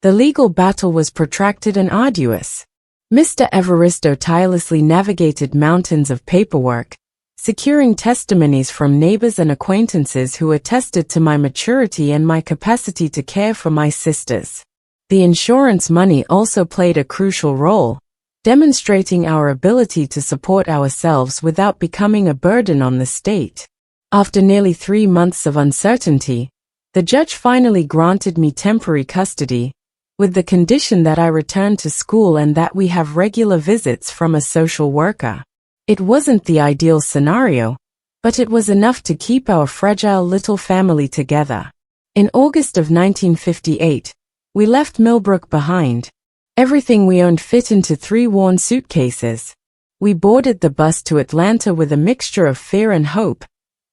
The legal battle was protracted and arduous. Mr. Evaristo tirelessly navigated mountains of paperwork, securing testimonies from neighbors and acquaintances who attested to my maturity and my capacity to care for my sisters. The insurance money also played a crucial role, demonstrating our ability to support ourselves without becoming a burden on the state. After nearly 3 months of uncertainty, the judge finally granted me temporary custody, with the condition that I return to school and that we have regular visits from a social worker. It wasn't the ideal scenario, but it was enough to keep our fragile little family together. In August of 1958, we left Millbrook behind. Everything we owned fit into 3 worn suitcases. We boarded the bus to Atlanta with a mixture of fear and hope,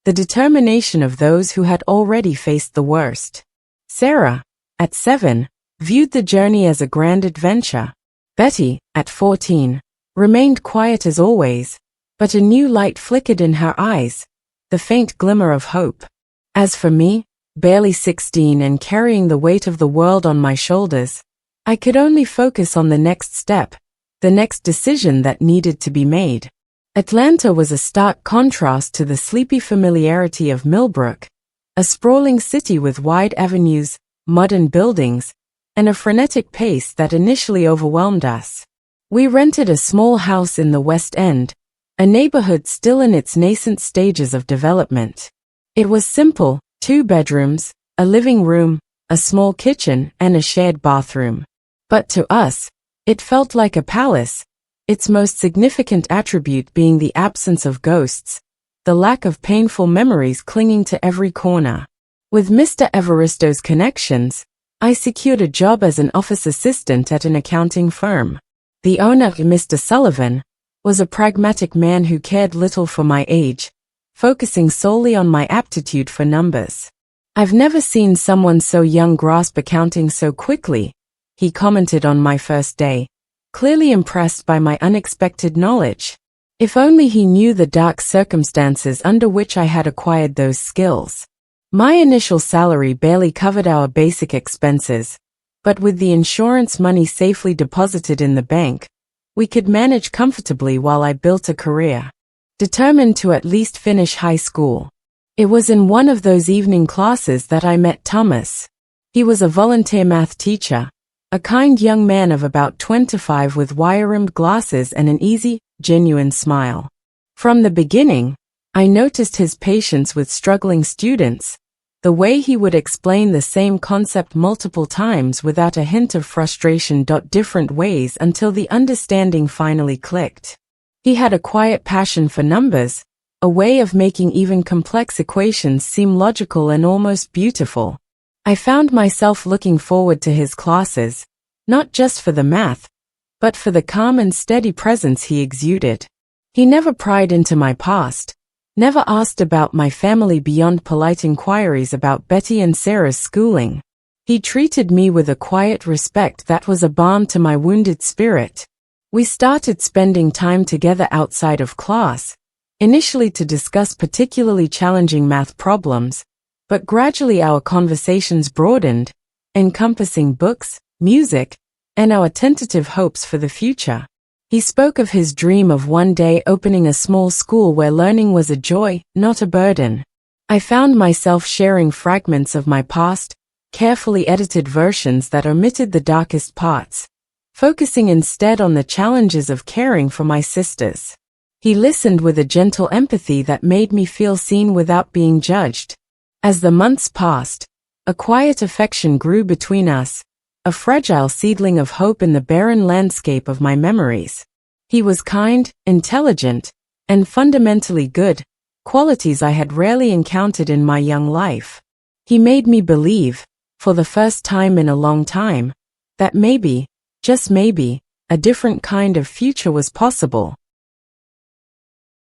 the determination of those who had already faced the worst. Sarah, at 7, viewed the journey as a grand adventure. Betty, at 14, remained quiet as always, but a new light flickered in her eyes, the faint glimmer of hope. As for me, barely 16 and carrying the weight of the world on my shoulders, I could only focus on the next step, the next decision that needed to be made. Atlanta was a stark contrast to the sleepy familiarity of Millbrook, a sprawling city with wide avenues, modern buildings, and a frenetic pace that initially overwhelmed us. We rented a small house in the West End, a neighborhood still in its nascent stages of development. It was simple, 2 bedrooms, a living room, a small kitchen, and a shared bathroom. But to us, it felt like a palace, its most significant attribute being the absence of ghosts, the lack of painful memories clinging to every corner. With Mr. Evaristo's connections, I secured a job as an office assistant at an accounting firm. The owner, Mr. Sullivan, was a pragmatic man who cared little for my age, focusing solely on my aptitude for numbers. "I've never seen someone so young grasp accounting so quickly," he commented on my first day, clearly impressed by my unexpected knowledge. If only he knew the dark circumstances under which I had acquired those skills. My initial salary barely covered our basic expenses, but with the insurance money safely deposited in the bank, we could manage comfortably while I built a career. Determined to at least finish high school. It was in one of those evening classes that I met Thomas. He was a volunteer math teacher, a kind young man of about 25 with wire-rimmed glasses and an easy, genuine smile. From the beginning, I noticed his patience with struggling students, the way he would explain the same concept multiple times without a hint of frustration. Different ways until the understanding finally clicked. He had a quiet passion for numbers, a way of making even complex equations seem logical and almost beautiful. I found myself looking forward to his classes, not just for the math, but for the calm and steady presence he exuded. He never pried into my past, never asked about my family beyond polite inquiries about Betty and Sarah's schooling. He treated me with a quiet respect that was a balm to my wounded spirit. We started spending time together outside of class, initially to discuss particularly challenging math problems, but gradually our conversations broadened, encompassing books, music, and our tentative hopes for the future. He spoke of his dream of one day opening a small school where learning was a joy, not a burden. I found myself sharing fragments of my past, carefully edited versions that omitted the darkest parts, focusing instead on the challenges of caring for my sisters. He listened with a gentle empathy that made me feel seen without being judged. As the months passed, a quiet affection grew between us, a fragile seedling of hope in the barren landscape of my memories. He was kind, intelligent, and fundamentally good, qualities I had rarely encountered in my young life. He made me believe, for the first time in a long time, that maybe, just maybe, a different kind of future was possible.